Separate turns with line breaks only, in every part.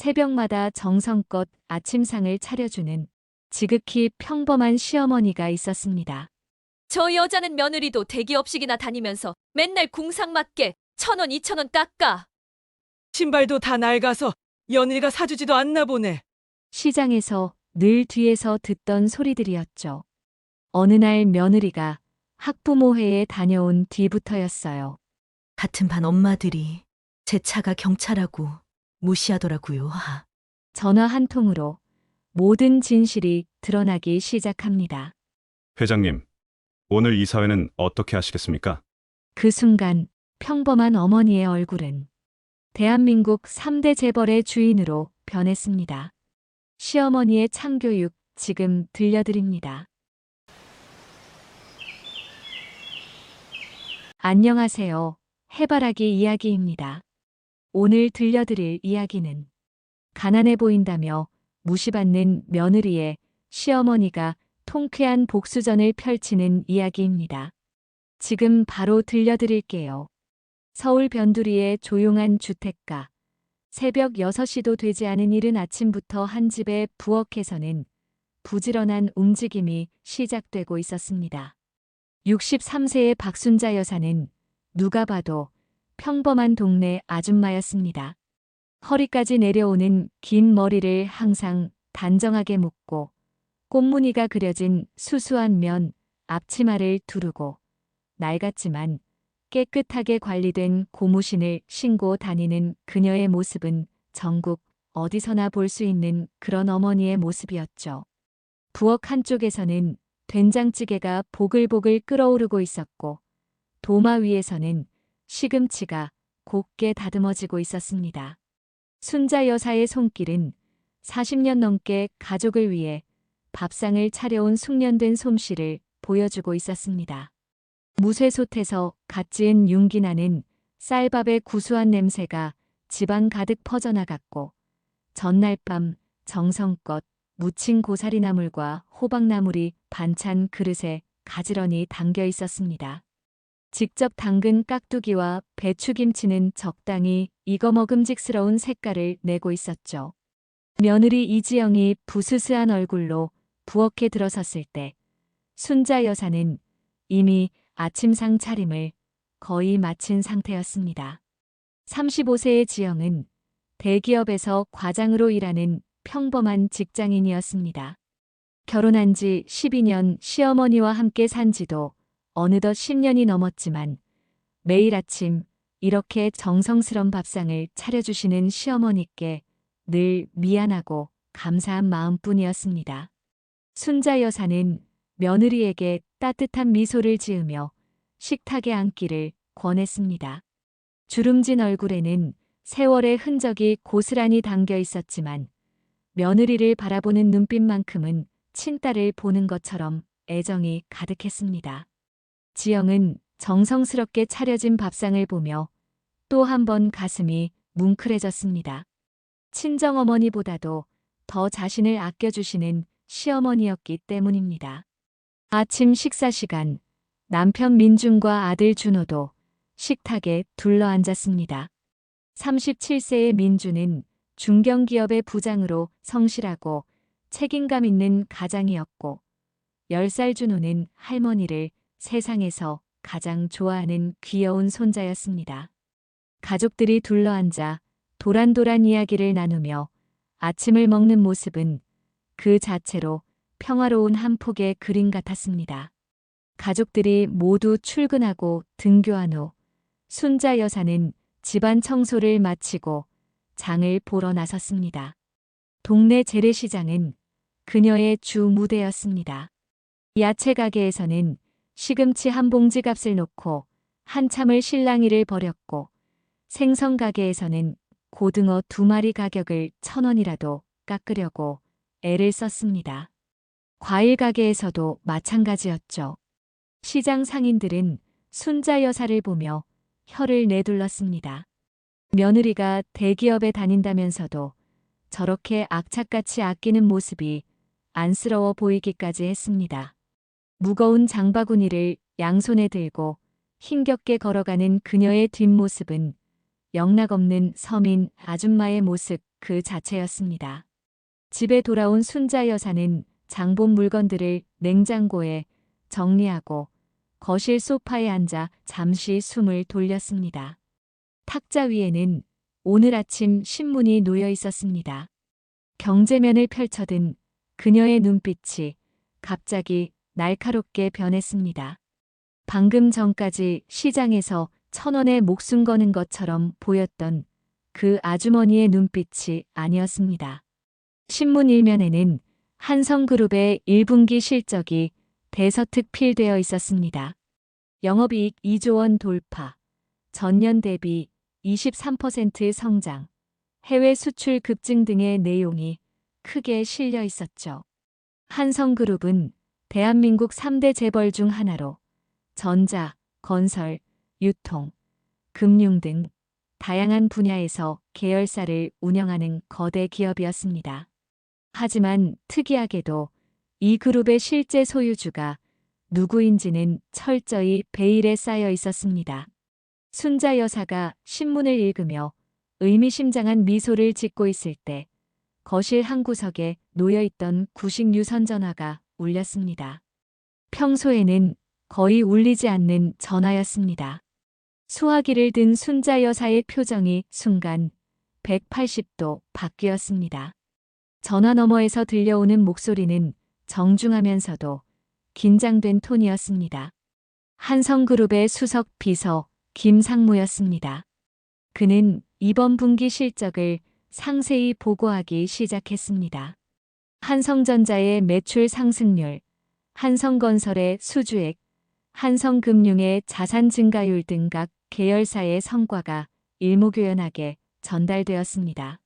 새벽마다 정성껏 아침상을 차려주는 지극히 평범한 시어머니가 있었습니다.
저 여자는 며느리도 대기업식이나 다니면서 맨날 궁상 맞게 1,000원, 2,000원 깎아.
신발도 다 낡아서 며느리가 사주지도 않나 보네.
시장에서 늘 뒤에서 듣던 소리들이었죠. 어느 날 며느리가 학부모회에 다녀온 뒤부터였어요.
같은 반 엄마들이 제 차가 경차라고 무시하더라고요.
전화 한 통으로 모든 진실이 드러나기 시작합니다.
회장님, 오늘 이사회는 어떻게 하시겠습니까?
그 순간 평범한 어머니의 얼굴은 대한민국 3대 재벌의 주인으로 변했습니다. 시어머니의 창교육 지금 들려드립니다. 안녕하세요. 해바라기 이야기입니다. 오늘 들려드릴 이야기는 가난해 보인다며 무시받는 며느리의 시어머니가 통쾌한 복수전을 펼치는 이야기입니다. 지금 바로 들려드릴게요. 서울 변두리의 조용한 주택가. 새벽 6시도 되지 않은 이른 아침부터 한 집의 부엌에서는 부지런한 움직임이 시작되고 있었습니다. 63세의 박순자 여사는 누가 봐도 평범한 동네 아줌마였습니다. 허리까지 내려오는 긴 머리를 항상 단정하게 묶고 꽃무늬가 그려진 수수한 면 앞치마를 두르고 낡았지만 깨끗하게 관리된 고무신을 신고 다니는 그녀의 모습은 전국 어디서나 볼 수 있는 그런 어머니의 모습이었죠. 부엌 한쪽에서는 된장찌개가 보글보글 끓어오르고 있었고 도마 위에서는 시금치가 곱게 다듬어지고 있었습니다. 순자 여사의 손길은 40년 넘게 가족을 위해 밥상을 차려온 숙련된 솜씨를 보여주고 있었습니다. 무쇠솥에서 갓 지은 윤기 나는 쌀밥의 구수한 냄새가 집안 가득 퍼져나갔고 전날 밤 정성껏 무친 고사리나물과 호박나물이 반찬 그릇에 가지런히 담겨 있었습니다. 직접 담근 깍두기와 배추김치는 적당히 익어 먹음직스러운 색깔을 내고 있었죠. 며느리 이지영이 부스스한 얼굴로 부엌에 들어섰을 때 순자 여사는 이미 아침상 차림을 거의 마친 상태였습니다. 35세의 지영은 대기업에서 과장으로 일하는 평범한 직장인이었습니다. 결혼한 지 12년, 시어머니와 함께 산 지도 어느덧 10년이 넘었지만 매일 아침 이렇게 정성스런 밥상을 차려주시는 시어머니께 늘 미안하고 감사한 마음뿐이었습니다. 순자 여사는 며느리에게 따뜻한 미소를 지으며 식탁에 앉기를 권했습니다. 주름진 얼굴에는 세월의 흔적이 고스란히 담겨 있었지만 며느리를 바라보는 눈빛만큼은 친딸을 보는 것처럼 애정이 가득했습니다. 지영은 정성스럽게 차려진 밥상을 보며 또 한 번 가슴이 뭉클해졌습니다. 친정어머니보다도 더 자신을 아껴주시는 시어머니였기 때문입니다. 아침 식사 시간, 남편 민준과 아들 준호도 식탁에 둘러앉았습니다. 37세의 민준은 중견기업의 부장으로 성실하고 책임감 있는 가장이었고 10살 준호는 할머니를 세상에서 가장 좋아하는 귀여운 손자였습니다. 가족들이 둘러앉아 도란도란 이야기를 나누며 아침을 먹는 모습은 그 자체로 평화로운 한 폭의 그림 같았습니다. 가족들이 모두 출근하고 등교한 후 순자 여사는 집안 청소를 마치고 장을 보러 나섰습니다. 동네 재래시장은 그녀의 주 무대였습니다. 야채 가게에서는 시금치 한 봉지 값을 놓고 한참을 실랑이를 벌였고 생선 가게에서는 고등어 2마리 가격을 1,000원이라도 깎으려고 애를 썼습니다. 과일 가게에서도 마찬가지였죠. 시장 상인들은 순자 여사를 보며 혀를 내둘렀습니다. 며느리가 대기업에 다닌다면서도 저렇게 악착같이 아끼는 모습이 안쓰러워 보이기까지 했습니다. 무거운 장바구니를 양손에 들고 힘겹게 걸어가는 그녀의 뒷모습은 영락없는 서민 아줌마의 모습 그 자체였습니다. 집에 돌아온 순자 여사는 장본 물건들을 냉장고에 정리하고 거실 소파에 앉아 잠시 숨을 돌렸습니다. 탁자 위에는 오늘 아침 신문이 놓여 있었습니다. 경제면을 펼쳐든 그녀의 눈빛이 갑자기 날카롭게 변했습니다. 방금 전까지 시장에서 1,000원에 목숨 거는 것처럼 보였던 그 아주머니의 눈빛이 아니었습니다. 신문 일면에는 한성그룹의 1분기 실적이 대서특필되어 있었습니다. 영업이익 2조 원 돌파, 전년 대비 23% 성장, 해외 수출 급증 등의 내용이 크게 실려 있었죠. 한성그룹은 대한민국 3대 재벌 중 하나로 전자, 건설, 유통, 금융 등 다양한 분야에서 계열사를 운영하는 거대 기업이었습니다. 하지만 특이하게도 이 그룹의 실제 소유주가 누구인지는 철저히 베일에 쌓여 있었습니다. 순자 여사가 신문을 읽으며 의미심장한 미소를 짓고 있을 때 거실 한 구석에 놓여있던 구식 유선 전화가 울렸습니다. 평소에는 거의 울리지 않는 전화였습니다. 수화기를 든 순자 여사의 표정이 순간 180도 바뀌었습니다. 전화 너머에서 들려오는 목소리는 정중하면서도 긴장된 톤이었습니다. 한성그룹의 수석 비서 김상무였습니다. 그는 이번 분기 실적을 상세히 보고하기 시작했습니다. 한성전자의 매출 상승률, 한성건설의 수주액, 한성금융의 자산 증가율 등 각 계열사의 성과가 일목요연하게 전달되었습니다.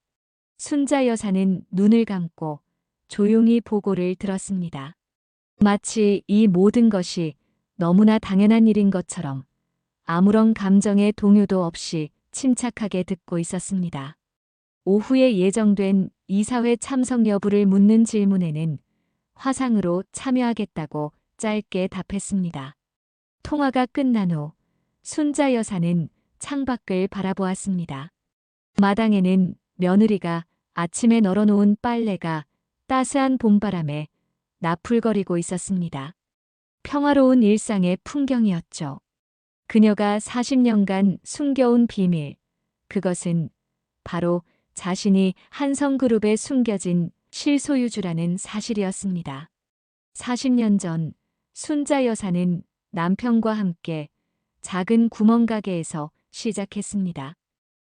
순자 여사는 눈을 감고 조용히 보고를 들었습니다. 마치 이 모든 것이 너무나 당연한 일인 것처럼 아무런 감정의 동요도 없이 침착하게 듣고 있었습니다. 오후에 예정된 이사회 참석 여부를 묻는 질문에는 화상으로 참여하겠다고 짧게 답했습니다. 통화가 끝난 후 순자 여사는 창밖을 바라보았습니다. 마당에는 며느리가 아침에 널어놓은 빨래가 따스한 봄바람에 나풀거리고 있었습니다. 평화로운 일상의 풍경이었죠. 그녀가 40년간 숨겨온 비밀, 그것은 바로 자신이 한성그룹에 숨겨진 실소유주라는 사실이었습니다. 40년 전 순자 여사는 남편과 함께 작은 구멍가게에서 시작했습니다.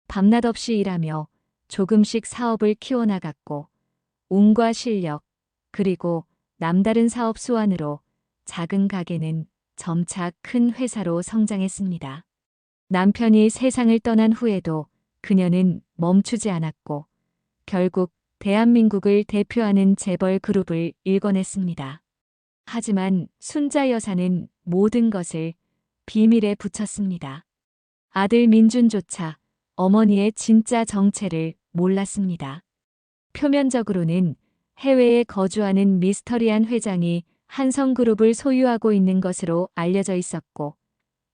밤낮 없이 일하며 조금씩 사업을 키워나갔고 운과 실력 그리고 남다른 사업 수완으로 작은 가게는 점차 큰 회사로 성장했습니다. 남편이 세상을 떠난 후에도 그녀는 멈추지 않았고 결국 대한민국을 대표하는 재벌 그룹을 일궈냈습니다. 하지만 순자 여사는 모든 것을 비밀에 붙였습니다. 아들 민준조차 어머니의 진짜 정체를 몰랐습니다. 표면적으로는 해외에 거주하는 미스터리한 회장이 한성그룹을 소유하고 있는 것으로 알려져 있었고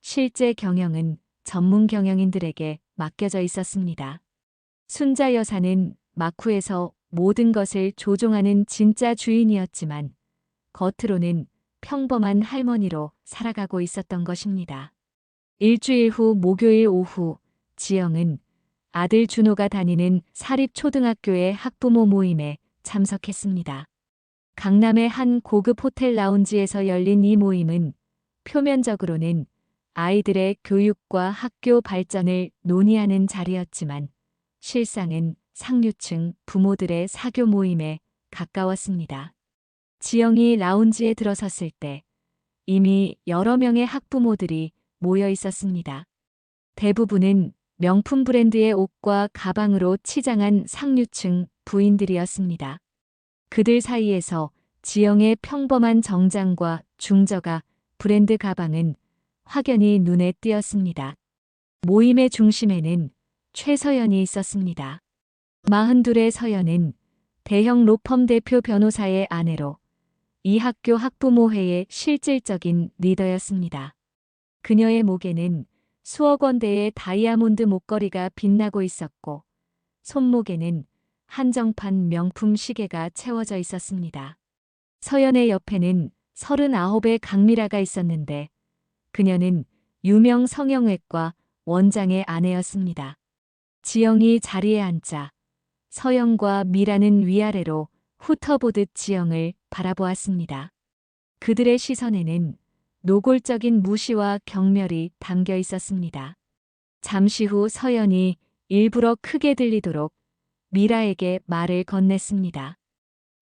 실제 경영은 전문 경영인들에게 맡겨져 있었습니다. 순자 여사는 마쿠에서 모든 것을 조종하는 진짜 주인이었지만 겉으로는 평범한 할머니로 살아가고 있었던 것입니다. 일주일 후 목요일 오후 지영은 아들 준호가 다니는 사립초등학교의 학부모 모임에 참석했습니다. 강남의 한 고급 호텔 라운지에서 열린 이 모임은 표면적으로는 아이들의 교육과 학교 발전을 논의하는 자리였지만 실상은 상류층 부모들의 사교 모임에 가까웠습니다. 지영이 라운지에 들어섰을 때 이미 여러 명의 학부모들이 모여 있었습니다. 대부분은 명품 브랜드의 옷과 가방으로 치장한 상류층 부인들이었습니다. 그들 사이에서 지영의 평범한 정장과 중저가 브랜드 가방은 확연히 눈에 띄었습니다. 모임의 중심에는 최서연이 있었습니다. 42의 서연은 대형 로펌 대표 변호사의 아내로 이 학교 학부모회의 실질적인 리더였습니다. 그녀의 목에는 수억 원대의 다이아몬드 목걸이가 빛나고 있었고 손목에는 한정판 명품 시계가 채워져 있었습니다. 서연의 옆에는 39의 강미라가 있었는데 그녀는 유명 성형외과 원장의 아내였습니다. 지영이 자리에 앉자 서영과 미라는 위아래로 훑어보듯 지영을 바라보았습니다. 그들의 시선에는 노골적인 무시와 경멸이 담겨 있었습니다. 잠시 후 서연이 일부러 크게 들리도록 미라에게 말을 건넸습니다.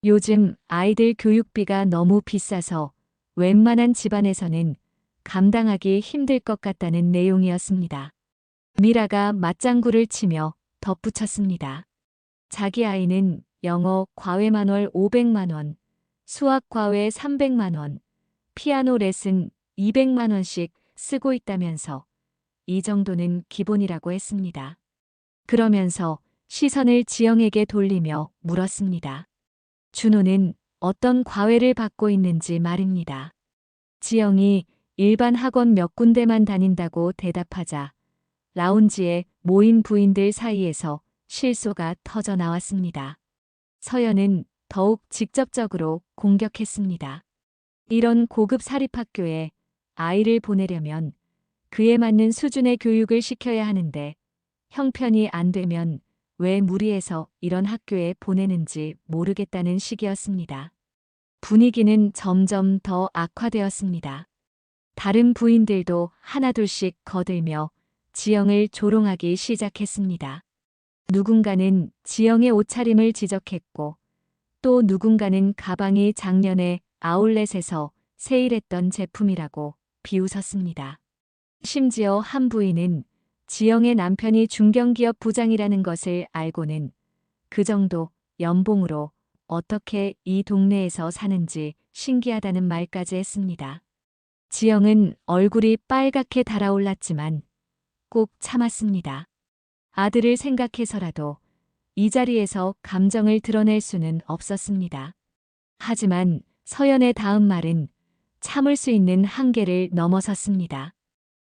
요즘 아이들 교육비가 너무 비싸서 웬만한 집안에서는 감당하기 힘들 것 같다는 내용이었습니다. 미라가 맞장구를 치며 덧붙였습니다. 자기 아이는 영어 과외 만월 500만 원, 수학 과외 300만 원, 피아노 레슨 200만 원씩 쓰고 있다면서 이 정도는 기본이라고 했습니다. 그러면서 시선을 지영에게 돌리며 물었습니다. 준호는 어떤 과외를 받고 있는지 말입니다. 지영이 일반 학원 몇 군데만 다닌다고 대답하자 라운지에 모인 부인들 사이에서 실소가 터져 나왔습니다. 서연은 더욱 직접적으로 공격했습니다. 이런 고급 사립학교에 아이를 보내려면 그에 맞는 수준의 교육을 시켜야 하는데 형편이 안 되면 왜 무리해서 이런 학교에 보내는지 모르겠다는 식이었습니다. 분위기는 점점 더 악화되었습니다. 다른 부인들도 하나둘씩 거들며 지영을 조롱하기 시작했습니다. 누군가는 지영의 옷차림을 지적했고 또 누군가는 가방이 작년에 아울렛에서 세일했던 제품이라고 비웃었습니다. 심지어 한 부인은 지영의 남편이 중견기업 부장이라는 것을 알고는 그 정도 연봉으로 어떻게 이 동네에서 사는지 신기하다는 말까지 했습니다. 지영은 얼굴이 빨갛게 달아올랐지만 꼭 참았습니다. 아들을 생각해서라도 이 자리에서 감정을 드러낼 수는 없었습니다. 하지만 서연의 다음 말은 참을 수 있는 한계를 넘어섰습니다.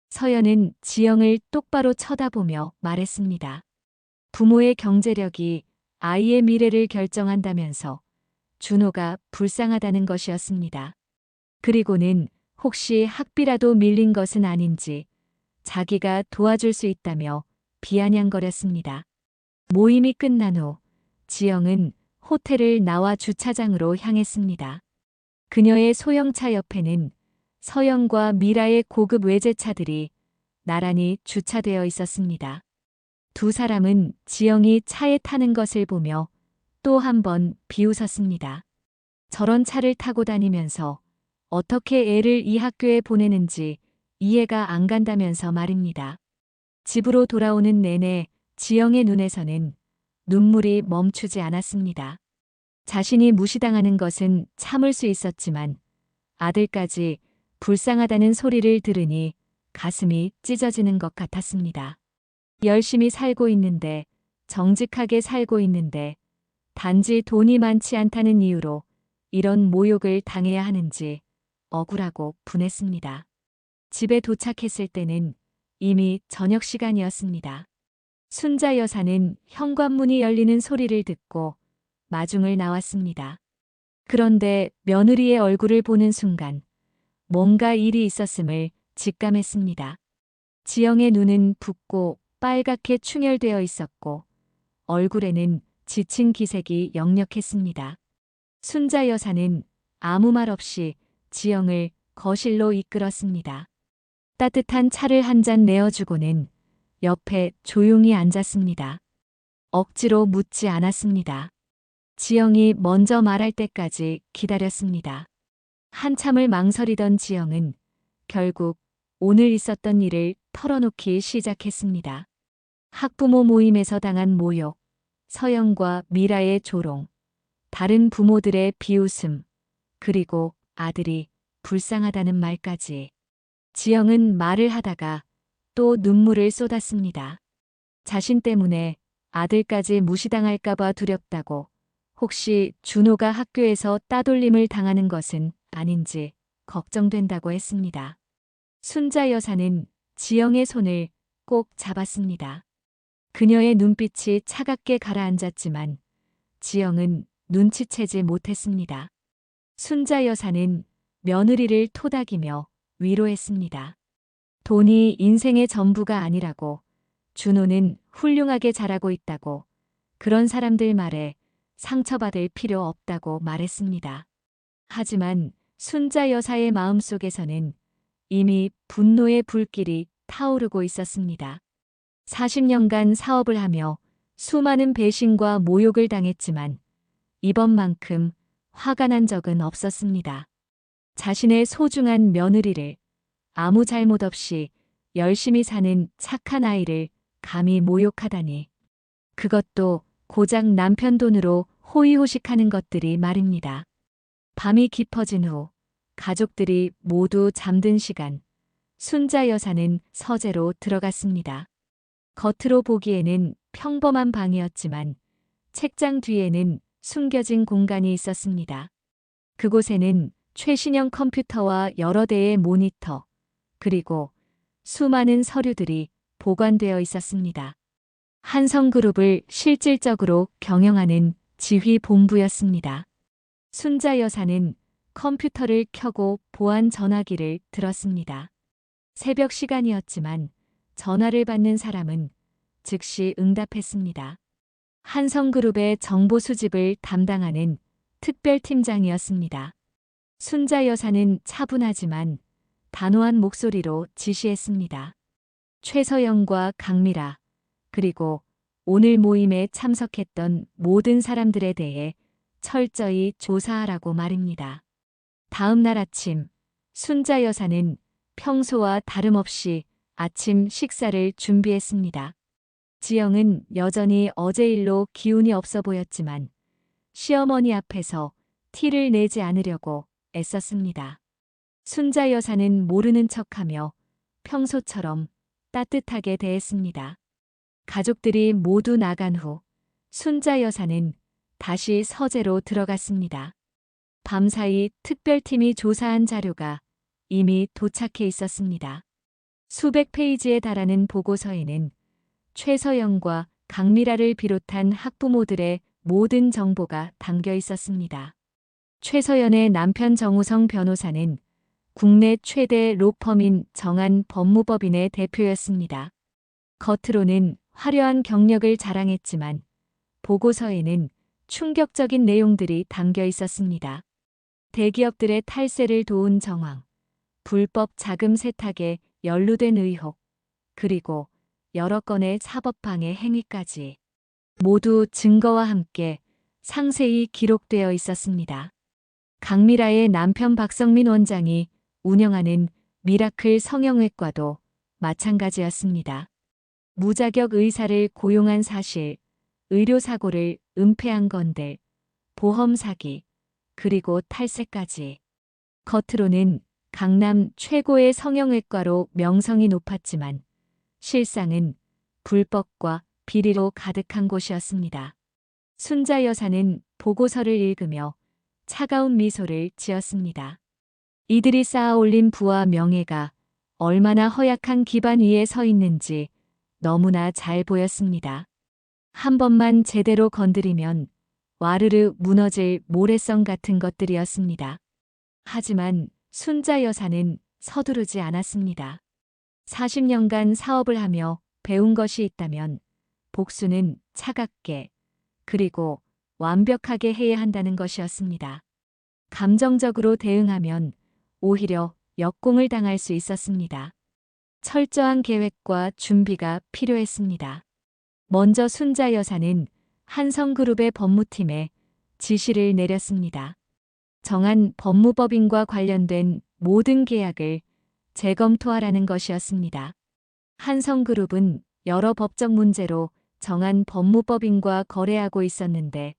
서연은 지영을 똑바로 쳐다보며 말했습니다. 부모의 경제력이 아이의 미래를 결정한다면서 준호가 불쌍하다는 것이었습니다. 그리고는 혹시 학비라도 밀린 것은 아닌지 자기가 도와줄 수 있다며 비아냥거렸습니다. 모임이 끝난 후 지영은 호텔을 나와 주차장으로 향했습니다. 그녀의 소형차 옆에는 서영과 미라의 고급 외제차들이 나란히 주차되어 있었습니다. 두 사람은 지영이 차에 타는 것을 보며 또 한 번 비웃었습니다. 저런 차를 타고 다니면서 어떻게 애를 이 학교에 보내는지 이해가 안 간다면서 말입니다. 집으로 돌아오는 내내 지영의 눈에서는 눈물이 멈추지 않았습니다. 자신이 무시당하는 것은 참을 수 있었지만 아들까지 불쌍하다는 소리를 들으니 가슴이 찢어지는 것 같았습니다. 열심히 살고 있는데, 정직하게 살고 있는데, 단지 돈이 많지 않다는 이유로 이런 모욕을 당해야 하는지 억울하고 분했습니다. 집에 도착했을 때는 이미 저녁 시간이었습니다. 순자 여사는 현관문이 열리는 소리를 듣고 마중을 나왔습니다. 그런데 며느리의 얼굴을 보는 순간 뭔가 일이 있었음을 직감했습니다. 지영의 눈은 붓고 빨갛게 충혈되어 있었고 얼굴에는 지친 기색이 역력했습니다. 순자 여사는 아무 말 없이 지영을 거실로 이끌었습니다. 따뜻한 차를 한 잔 내어주고는 옆에 조용히 앉았습니다. 억지로 묻지 않았습니다. 지영이 먼저 말할 때까지 기다렸습니다. 한참을 망설이던 지영은 결국 오늘 있었던 일을 털어놓기 시작했습니다. 학부모 모임에서 당한 모욕, 서영과 미라의 조롱, 다른 부모들의 비웃음, 그리고 아들이 불쌍하다는 말까지. 지영은 말을 하다가 또 눈물을 쏟았습니다. 자신 때문에 아들까지 무시당할까봐 두렵다고, 혹시 준호가 학교에서 따돌림을 당하는 것은 아닌지 걱정된다고 했습니다. 순자 여사는 지영의 손을 꼭 잡았습니다. 그녀의 눈빛이 차갑게 가라앉았지만 지영은 눈치채지 못했습니다. 순자 여사는 며느리를 토닥이며 위로했습니다. 돈이 인생의 전부가 아니라고, 준호는 훌륭하게 자라고 있다고, 그런 사람들 말에 상처받을 필요 없다고 말했습니다. 하지만 순자 여사의 마음속에서는 이미 분노의 불길이 타오르고 있었습니다. 40년간 사업을 하며 수많은 배신과 모욕을 당했지만 이번만큼 화가 난 적은 없었습니다. 자신의 소중한 며느리를 아무 잘못 없이 열심히 사는 착한 아이를 감히 모욕하다니. 그것도 고작 남편 돈으로 호의호식하는 것들이 말입니다. 밤이 깊어진 후 가족들이 모두 잠든 시간, 순자 여사는 서재로 들어갔습니다. 겉으로 보기에는 평범한 방이었지만 책장 뒤에는 숨겨진 공간이 있었습니다. 그곳에는 최신형 컴퓨터와 여러 대의 모니터, 그리고 수많은 서류들이 보관되어 있었습니다. 한성그룹을 실질적으로 경영하는 지휘본부였습니다. 순자 여사는 컴퓨터를 켜고 보안 전화기를 들었습니다. 새벽 시간이었지만 전화를 받는 사람은 즉시 응답했습니다. 한성그룹의 정보 수집을 담당하는 특별팀장이었습니다. 순자 여사는 차분하지만 단호한 목소리로 지시했습니다. 최서영과 강미라, 그리고 오늘 모임에 참석했던 모든 사람들에 대해 철저히 조사하라고 말입니다. 다음 날 아침, 순자 여사는 평소와 다름없이 아침 식사를 준비했습니다. 지영은 여전히 어제 일로 기운이 없어 보였지만 시어머니 앞에서 티를 내지 않으려고 애썼습니다. 순자 여사는 모르는 척하며 평소처럼 따뜻하게 대했습니다. 가족들이 모두 나간 후 순자 여사는 다시 서재로 들어갔습니다. 밤사이 특별팀이 조사한 자료가 이미 도착해 있었습니다. 수백 페이지에 달하는 보고서에는 최서영과 강미라를 비롯한 학부모들의 모든 정보가 담겨 있었습니다. 최서연의 남편 정우성 변호사는 국내 최대 로펌인 정한 법무법인의 대표였습니다. 겉으로는 화려한 경력을 자랑했지만 보고서에는 충격적인 내용들이 담겨 있었습니다. 대기업들의 탈세를 도운 정황, 불법 자금 세탁에 연루된 의혹, 그리고 여러 건의 사법방해 행위까지 모두 증거와 함께 상세히 기록되어 있었습니다. 강미라의 남편 박성민 원장이 운영하는 미라클 성형외과도 마찬가지였습니다. 무자격 의사를 고용한 사실, 의료사고를 은폐한 건들, 보험 사기, 그리고 탈세까지. 겉으로는 강남 최고의 성형외과로 명성이 높았지만 실상은 불법과 비리로 가득한 곳이었습니다. 순자 여사는 보고서를 읽으며 차가운 미소를 지었습니다. 이들이 쌓아올린 부와 명예가 얼마나 허약한 기반 위에 서 있는지 너무나 잘 보였습니다. 한 번만 제대로 건드리면 와르르 무너질 모래성 같은 것들이었습니다. 하지만 순자 여사는 서두르지 않았습니다. 40년간 사업을 하며 배운 것이 있다면 복수는 차갑게 그리고 완벽하게 해야 한다는 것이었습니다. 감정적으로 대응하면 오히려 역공을 당할 수 있었습니다. 철저한 계획과 준비가 필요했습니다. 먼저 순자 여사는 한성그룹의 법무팀에 지시를 내렸습니다. 정한 법무법인과 관련된 모든 계약을 재검토하라는 것이었습니다. 한성그룹은 여러 법적 문제로 정한 법무법인과 거래하고 있었는데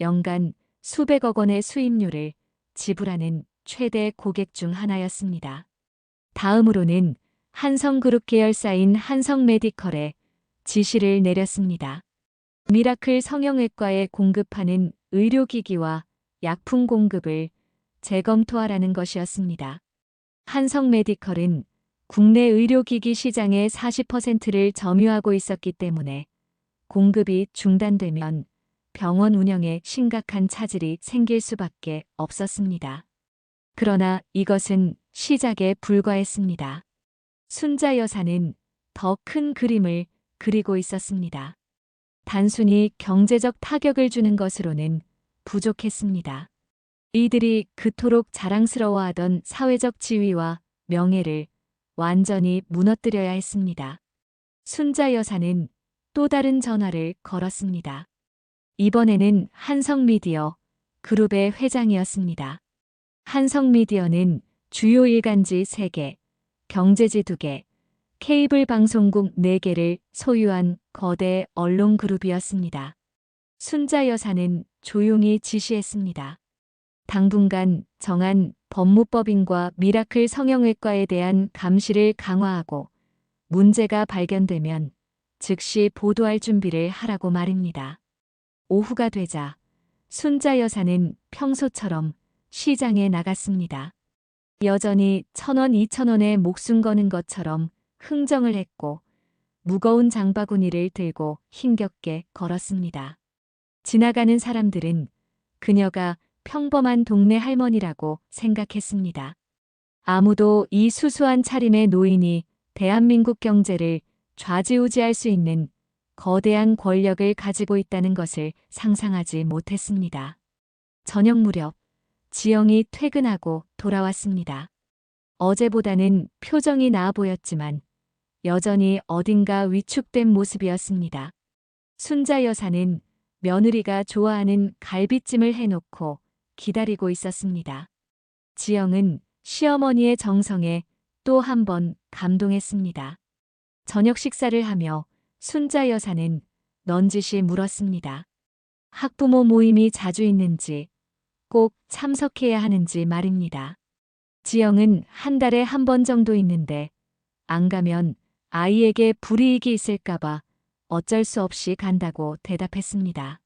연간 수백억 원의 수임료를 지불하는 최대 고객 중 하나였습니다. 다음으로는 한성그룹 계열사인 한성메디컬에 지시를 내렸습니다. 미라클 성형외과에 공급하는 의료기기와 약품 공급을 재검토하라는 것이었습니다. 한성메디컬은 국내 의료기기 시장의 40%를 점유하고 있었기 때문에 공급이 중단되면 병원 운영에 심각한 차질이 생길 수밖에 없었습니다. 그러나 이것은 시작에 불과했습니다. 순자 여사는 더 큰 그림을 그리고 있었습니다. 단순히 경제적 타격을 주는 것으로는 부족했습니다. 이들이 그토록 자랑스러워하던 사회적 지위와 명예를 완전히 무너뜨려야 했습니다. 순자 여사는 또 다른 전화를 걸었습니다. 이번에는 한성미디어 그룹의 회장이었습니다. 한성미디어는 주요 일간지 3개, 경제지 2개, 케이블 방송국 4개를 소유한 거대 언론 그룹이었습니다. 순자 여사는 조용히 지시했습니다. 당분간 정한 법무법인과 미라클 성형외과에 대한 감시를 강화하고 문제가 발견되면 즉시 보도할 준비를 하라고 말입니다. 오후가 되자 순자 여사는 평소처럼 시장에 나갔습니다. 여전히 1,000원, 2,000원에 목숨 거는 것처럼 흥정을 했고 무거운 장바구니를 들고 힘겹게 걸었습니다. 지나가는 사람들은 그녀가 평범한 동네 할머니라고 생각했습니다. 아무도 이 수수한 차림의 노인이 대한민국 경제를 좌지우지할 수 있는 거대한 권력을 가지고 있다는 것을 상상하지 못했습니다. 저녁 무렵 지영이 퇴근하고 돌아왔습니다. 어제보다는 표정이 나아 보였지만 여전히 어딘가 위축된 모습이었습니다. 순자 여사는 며느리가 좋아하는 갈비찜을 해놓고 기다리고 있었습니다. 지영은 시어머니의 정성에 또 한 번 감동했습니다. 저녁 식사를 하며 순자 여사는 넌지시 물었습니다. 학부모 모임이 자주 있는지, 꼭 참석해야 하는지 말입니다. 지영은 한 달에 한 번 정도 있는데 안 가면 아이에게 불이익이 있을까봐 어쩔 수 없이 간다고 대답했습니다.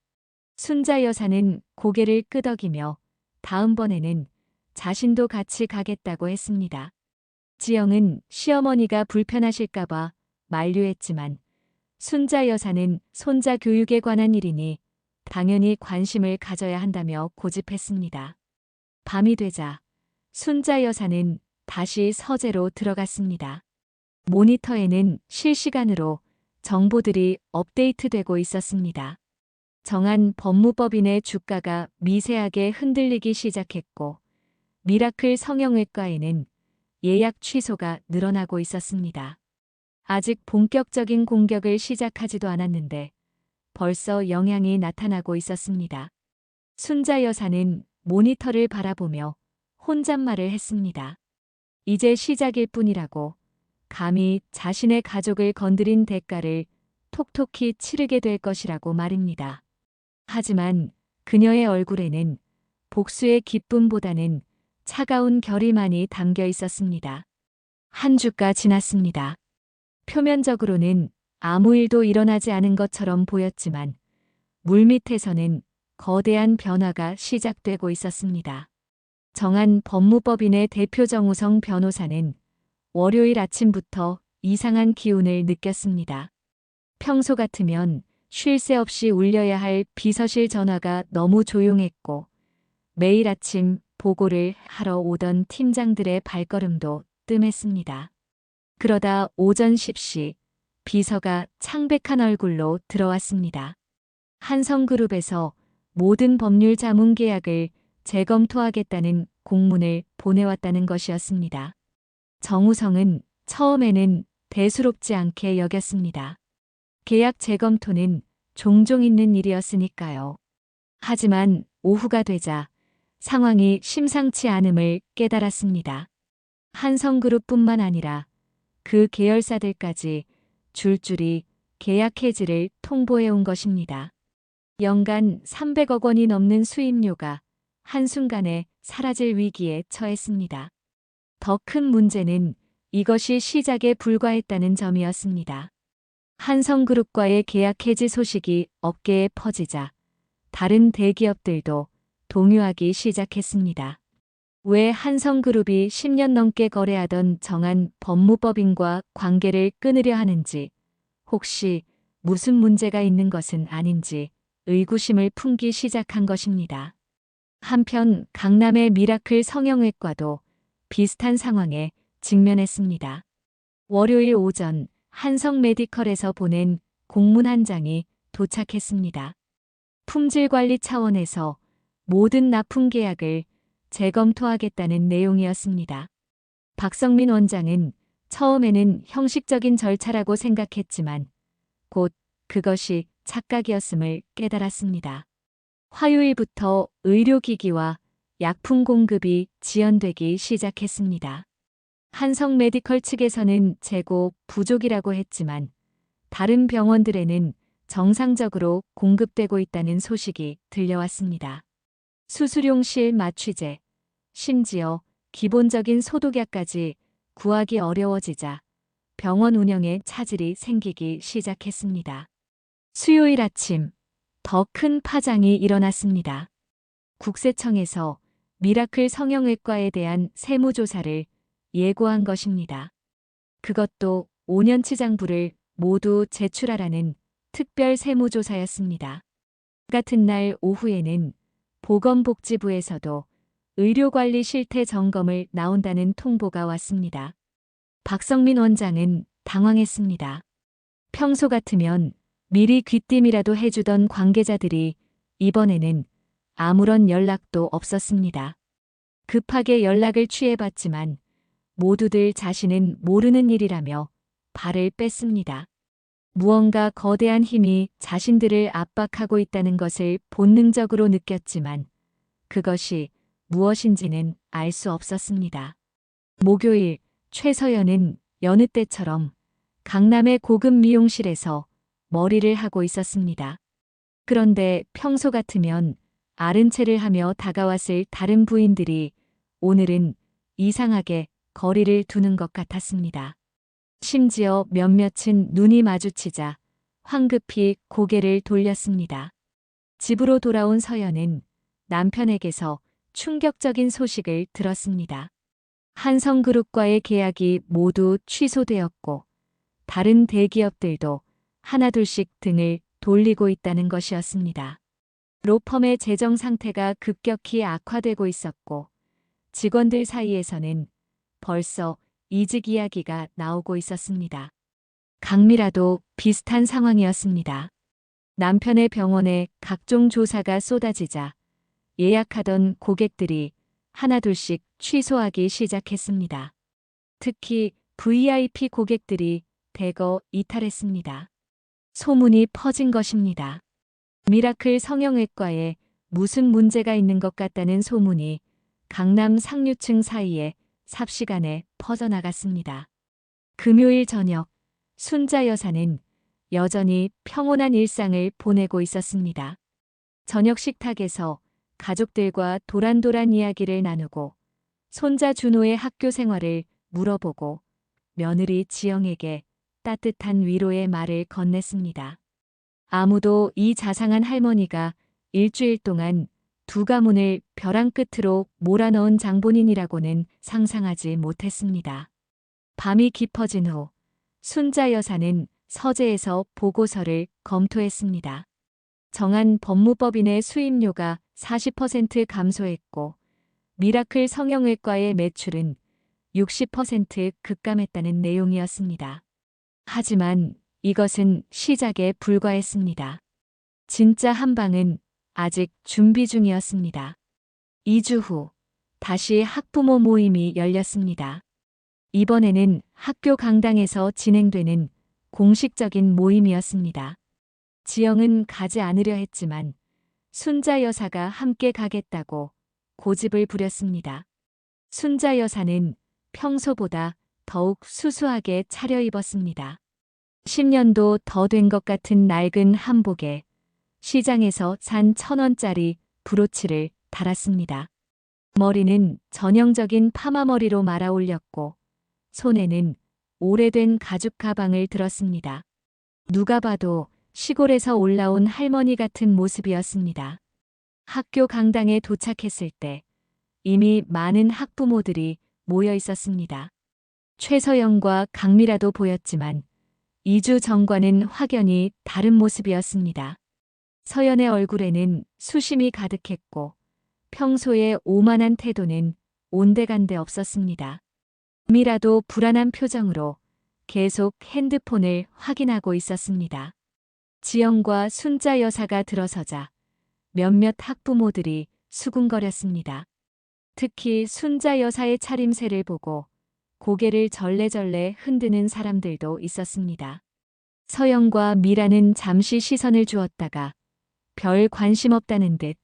순자 여사는 고개를 끄덕이며 다음번에는 자신도 같이 가겠다고 했습니다. 지영은 시어머니가 불편하실까봐 만류했지만 순자 여사는 손자 교육에 관한 일이니 당연히 관심을 가져야 한다며 고집했습니다. 밤이 되자 순자 여사는 다시 서재로 들어갔습니다. 모니터에는 실시간으로 정보들이 업데이트되고 있었습니다. 정한 법무법인의 주가가 미세하게 흔들리기 시작했고 미라클 성형외과에는 예약 취소가 늘어나고 있었습니다. 아직 본격적인 공격을 시작하지도 않았는데 벌써 영향이 나타나고 있었습니다. 순자 여사는 모니터를 바라보며 혼잣말을 했습니다. 이제 시작일 뿐이라고, 감히 자신의 가족을 건드린 대가를 톡톡히 치르게 될 것이라고 말입니다. 하지만 그녀의 얼굴에는 복수의 기쁨보다는 차가운 결의만이 담겨 있었습니다. 한 주가 지났습니다. 표면적으로는 아무 일도 일어나지 않은 것처럼 보였지만 물밑에서는 거대한 변화가 시작되고 있었습니다. 정한 법무법인의 대표 정우성 변호사는 월요일 아침부터 이상한 기운을 느꼈습니다. 평소 같으면 쉴 새 없이 울려야 할 비서실 전화가 너무 조용했고 매일 아침 보고를 하러 오던 팀장들의 발걸음도 뜸했습니다. 그러다 오전 10시 비서가 창백한 얼굴로 들어왔습니다. 한성그룹에서 모든 법률 자문 계약을 재검토하겠다는 공문을 보내왔다는 것이었습니다. 정우성은 처음에는 대수롭지 않게 여겼습니다. 계약 재검토는 종종 있는 일이었으니까요. 하지만 오후가 되자 상황이 심상치 않음을 깨달았습니다. 한성그룹뿐만 아니라 그 계열사들까지 줄줄이 계약 해지를 통보해온 것입니다. 연간 300억 원이 넘는 수임료가 한순간에 사라질 위기에 처했습니다. 더 큰 문제는 이것이 시작에 불과했다는 점이었습니다. 한성그룹과의 계약 해지 소식이 업계에 퍼지자 다른 대기업들도 동요하기 시작했습니다. 왜 한성그룹이 10년 넘게 거래하던 정한 법무법인과 관계를 끊으려 하는지, 혹시 무슨 문제가 있는 것은 아닌지 의구심을 품기 시작한 것입니다. 한편 강남의 미라클 성형외과도 비슷한 상황에 직면했습니다. 월요일 오전 한성 메디컬에서 보낸 공문 한 장이 도착했습니다. 품질 관리 차원에서 모든 납품 계약을 재검토하겠다는 내용이었습니다. 박성민 원장은 처음에는 형식적인 절차라고 생각했지만 곧 그것이 착각이었음을 깨달았습니다. 화요일부터 의료기기와 약품 공급이 지연되기 시작했습니다. 한성 메디컬 측에서는 재고 부족이라고 했지만 다른 병원들에는 정상적으로 공급되고 있다는 소식이 들려왔습니다. 수술용실 마취제, 심지어 기본적인 소독약까지 구하기 어려워지자 병원 운영에 차질이 생기기 시작했습니다. 수요일 아침 더 큰 파장이 일어났습니다. 국세청에서 미라클 성형외과에 대한 세무조사를 예고한 것입니다. 그것도 5년치 장부를 모두 제출하라는 특별 세무조사였습니다. 같은 날 오후에는 보건복지부에서도 의료관리 실태 점검을 나온다는 통보가 왔습니다. 박성민 원장은 당황했습니다. 평소 같으면 미리 귀띔이라도 해주던 관계자들이 이번에는 아무런 연락도 없었습니다. 급하게 연락을 취해봤지만 모두들 자신은 모르는 일이라며 발을 뺐습니다. 무언가 거대한 힘이 자신들을 압박하고 있다는 것을 본능적으로 느꼈지만 그것이 무엇인지는 알 수 없었습니다. 목요일 최서연은 여느 때처럼 강남의 고급 미용실에서 머리를 하고 있었습니다. 그런데 평소 같으면 아른 체를 하며 다가왔을 다른 부인들이 오늘은 이상하게 거리를 두는 것 같았습니다. 심지어 몇몇은 눈이 마주치자 황급히 고개를 돌렸습니다. 집으로 돌아온 서연은 남편에게서 충격적인 소식을 들었습니다. 한성그룹과의 계약이 모두 취소되었고 다른 대기업들도 하나둘씩 등을 돌리고 있다는 것이었습니다. 로펌의 재정 상태가 급격히 악화되고 있었고 직원들 사이에서는 벌써 이직 이야기가 나오고 있었습니다. 강미라도 비슷한 상황이었습니다. 남편의 병원에 각종 조사가 쏟아지자 예약하던 고객들이 하나둘씩 취소하기 시작했습니다. 특히 VIP 고객들이 대거 이탈했습니다. 소문이 퍼진 것입니다. 미라클 성형외과에 무슨 문제가 있는 것 같다는 소문이 강남 상류층 사이에 삽시간에 퍼져나갔습니다. 금요일 저녁 순자 여사는 여전히 평온한 일상을 보내고 있었습니다. 저녁 식탁에서 가족들과 도란도란 이야기를 나누고 손자 준호의 학교 생활을 물어보고 며느리 지영에게 따뜻한 위로의 말을 건넸습니다. 아무도 이 자상한 할머니가 일주일 동안 두 가문을 벼랑 끝으로 몰아넣은 장본인이라고는 상상하지 못했습니다. 밤이 깊어진 후 순자 여사는 서재에서 보고서를 검토했습니다. 정한 법무법인의 수임료가 40% 감소했고 미라클 성형외과의 매출은 60% 급감했다는 내용이었습니다. 하지만 이것은 시작에 불과했습니다. 진짜 한방은 아직 준비 중이었습니다. 2주 후 다시 학부모 모임이 열렸습니다. 이번에는 학교 강당에서 진행되는 공식적인 모임이었습니다. 지영은 가지 않으려 했지만 순자 여사가 함께 가겠다고 고집을 부렸습니다. 순자 여사는 평소보다 더욱 수수하게 차려입었습니다. 10년도 더 된 것 같은 낡은 한복에 시장에서 산 1,000원짜리 브로치를 달았습니다. 머리는 전형적인 파마머리로 말아 올렸고 손에는 오래된 가죽 가방을 들었습니다. 누가 봐도 시골에서 올라온 할머니 같은 모습이었습니다. 학교 강당에 도착했을 때 이미 많은 학부모들이 모여 있었습니다. 최서영과 강미라도 보였지만 2주 전과는 확연히 다른 모습이었습니다. 서연의 얼굴에는 수심이 가득했고 평소의 오만한 태도는 온데간데 없었습니다. 미라도 불안한 표정으로 계속 핸드폰을 확인하고 있었습니다. 지영과 순자 여사가 들어서자 몇몇 학부모들이 수군거렸습니다. 특히 순자 여사의 차림새를 보고 고개를 절레절레 흔드는 사람들도 있었습니다. 서영과 미라는 잠시 시선을 주었다가 별 관심 없다는 듯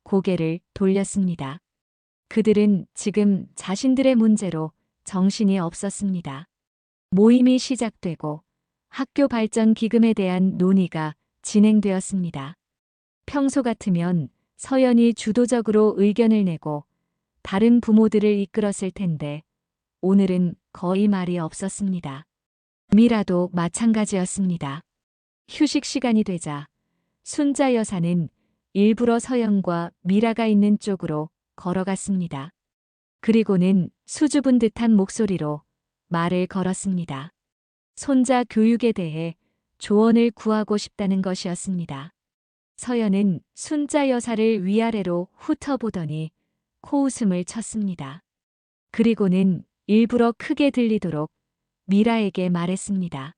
고개를 돌렸습니다. 그들은 지금 자신들의 문제로 정신이 없었습니다. 모임이 시작되고 학교 발전 기금에 대한 논의가 진행되었습니다. 평소 같으면 서연이 주도적으로 의견을 내고 다른 부모들을 이끌었을 텐데 오늘은 거의 말이 없었습니다. 미라도 마찬가지였습니다. 휴식 시간이 되자 순자 여사는 일부러 서연과 미라가 있는 쪽으로 걸어갔습니다. 그리고는 수줍은 듯한 목소리로 말을 걸었습니다. 손자 교육에 대해 조언을 구하고 싶다는 것이었습니다. 서연은 순자 여사를 위아래로 훑어보더니 코웃음을 쳤습니다. 그리고는 일부러 크게 들리도록 미라에게 말했습니다.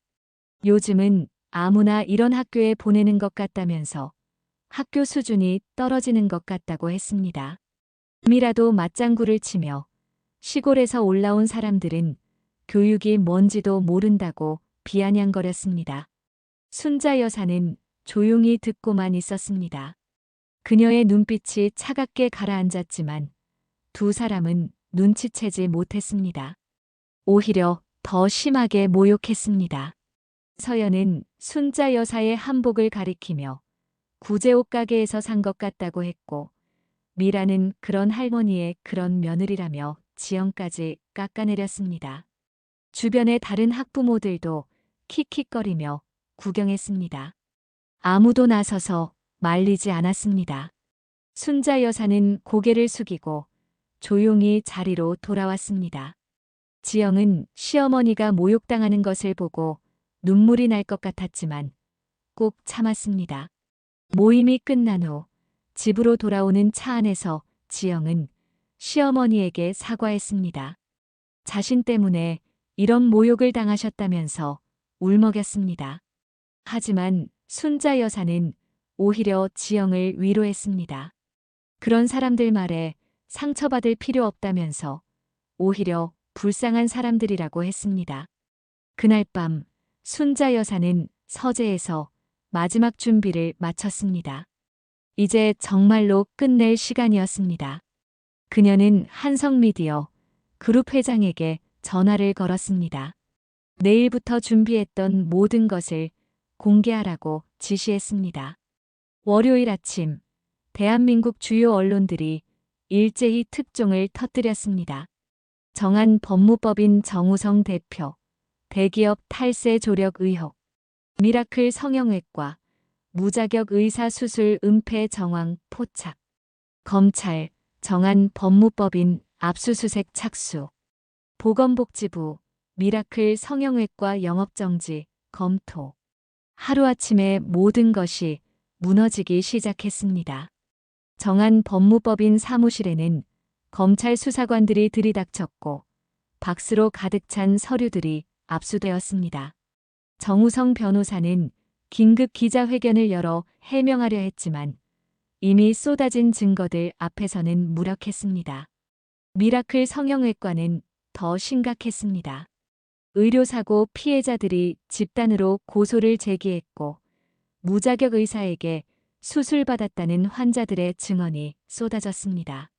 요즘은 아무나 이런 학교에 보내는 것 같다면서 학교 수준이 떨어지는 것 같다고 했습니다. 미라도 맞장구를 치며 시골에서 올라온 사람들은 교육이 뭔지도 모른다고 비아냥거렸습니다. 순자 여사는 조용히 듣고만 있었습니다. 그녀의 눈빛이 차갑게 가라앉았지만 두 사람은 눈치채지 못했습니다. 오히려 더 심하게 모욕했습니다. 서연은 순자 여사의 한복을 가리키며 구제옷 가게에서 산 것 같다고 했고 미라는 그런 할머니의 그런 며느리라며 지영까지 깎아내렸습니다. 주변의 다른 학부모들도 킥킥거리며 구경했습니다. 아무도 나서서 말리지 않았습니다. 순자 여사는 고개를 숙이고 조용히 자리로 돌아왔습니다. 지영은 시어머니가 모욕당하는 것을 보고 눈물이 날 것 같았지만 꼭 참았습니다. 모임이 끝난 후 집으로 돌아오는 차 안에서 지영은 시어머니에게 사과했습니다. 자신 때문에 이런 모욕을 당하셨다면서 울먹였습니다. 하지만 순자 여사는 오히려 지영을 위로했습니다. 그런 사람들 말에 상처받을 필요 없다면서 오히려 불쌍한 사람들이라고 했습니다. 그날 밤 순자 여사는 서재에서 마지막 준비를 마쳤습니다. 이제 정말로 끝낼 시간이었습니다. 그녀는 한성미디어 그룹 회장에게 전화를 걸었습니다. 내일부터 준비했던 모든 것을 공개하라고 지시했습니다. 월요일 아침 대한민국 주요 언론들이 일제히 특종을 터뜨렸습니다. 정한 법무법인 정우성 대표, 대기업 탈세 조력 의혹, 미라클 성형외과, 무자격 의사 수술 은폐 정황 포착, 검찰, 정한 법무법인 압수수색 착수, 보건복지부, 미라클 성형외과 영업정지, 검토. 하루아침에 모든 것이 무너지기 시작했습니다. 정한 법무법인 사무실에는 검찰 수사관들이 들이닥쳤고 박스로 가득 찬 서류들이 압수되었습니다. 정우성 변호사는 긴급 기자회견을 열어 해명하려 했지만 이미 쏟아진 증거들 앞에서는 무력했습니다. 미라클 성형외과는 더 심각했습니다. 의료사고 피해자들이 집단으로 고소를 제기했고 무자격 의사에게 수술받았다는 환자들의 증언이 쏟아졌습니다.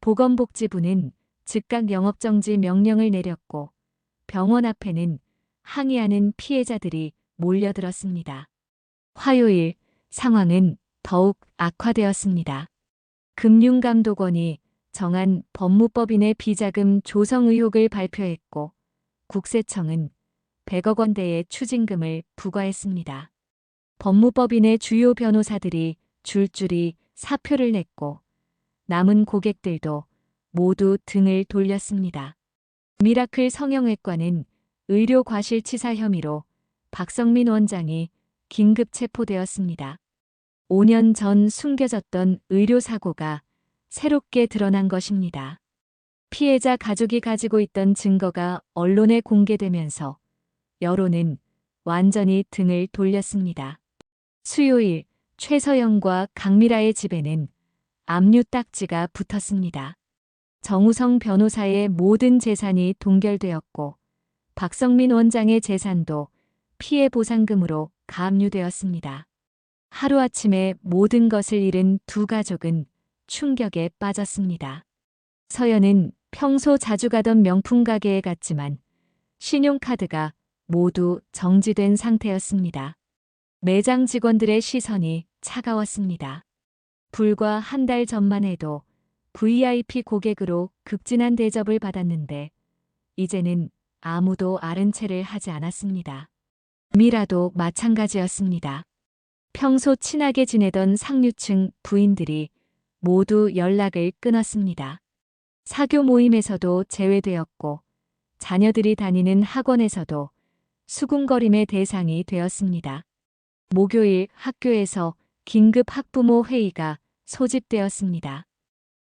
보건복지부는 즉각 영업정지 명령을 내렸고 병원 앞에는 항의하는 피해자들이 몰려들었습니다. 화요일 상황은 더욱 악화되었습니다. 금융감독원이 정한 법무법인의 비자금 조성 의혹을 발표했고 국세청은 100억 원대의 추징금을 부과했습니다. 법무법인의 주요 변호사들이 줄줄이 사표를 냈고 남은 고객들도 모두 등을 돌렸습니다. 미라클 성형외과는 의료 과실치사 혐의로 박성민 원장이 긴급 체포되었습니다. 5년 전 숨겨졌던 의료사고가 새롭게 드러난 것입니다. 피해자 가족이 가지고 있던 증거가 언론에 공개되면서 여론은 완전히 등을 돌렸습니다. 수요일 최서영과 강미라의 집에는 압류 딱지가 붙었습니다. 정우성 변호사의 모든 재산이 동결되었고 박성민 원장의 재산도 피해 보상금으로 가압류되었습니다. 하루아침에 모든 것을 잃은 두 가족은 충격에 빠졌습니다. 서연은 평소 자주 가던 명품 가게에 갔지만 신용카드가 모두 정지된 상태였습니다. 매장 직원들의 시선이 차가웠습니다. 불과 한 달 전만 해도 VIP 고객으로 극진한 대접을 받았는데 이제는 아무도 아른 체를 하지 않았습니다. 미라도 마찬가지였습니다. 평소 친하게 지내던 상류층 부인들이 모두 연락을 끊었습니다. 사교 모임에서도 제외되었고 자녀들이 다니는 학원에서도 수군거림의 대상이 되었습니다. 목요일 학교에서 긴급 학부모 회의가 소집되었습니다.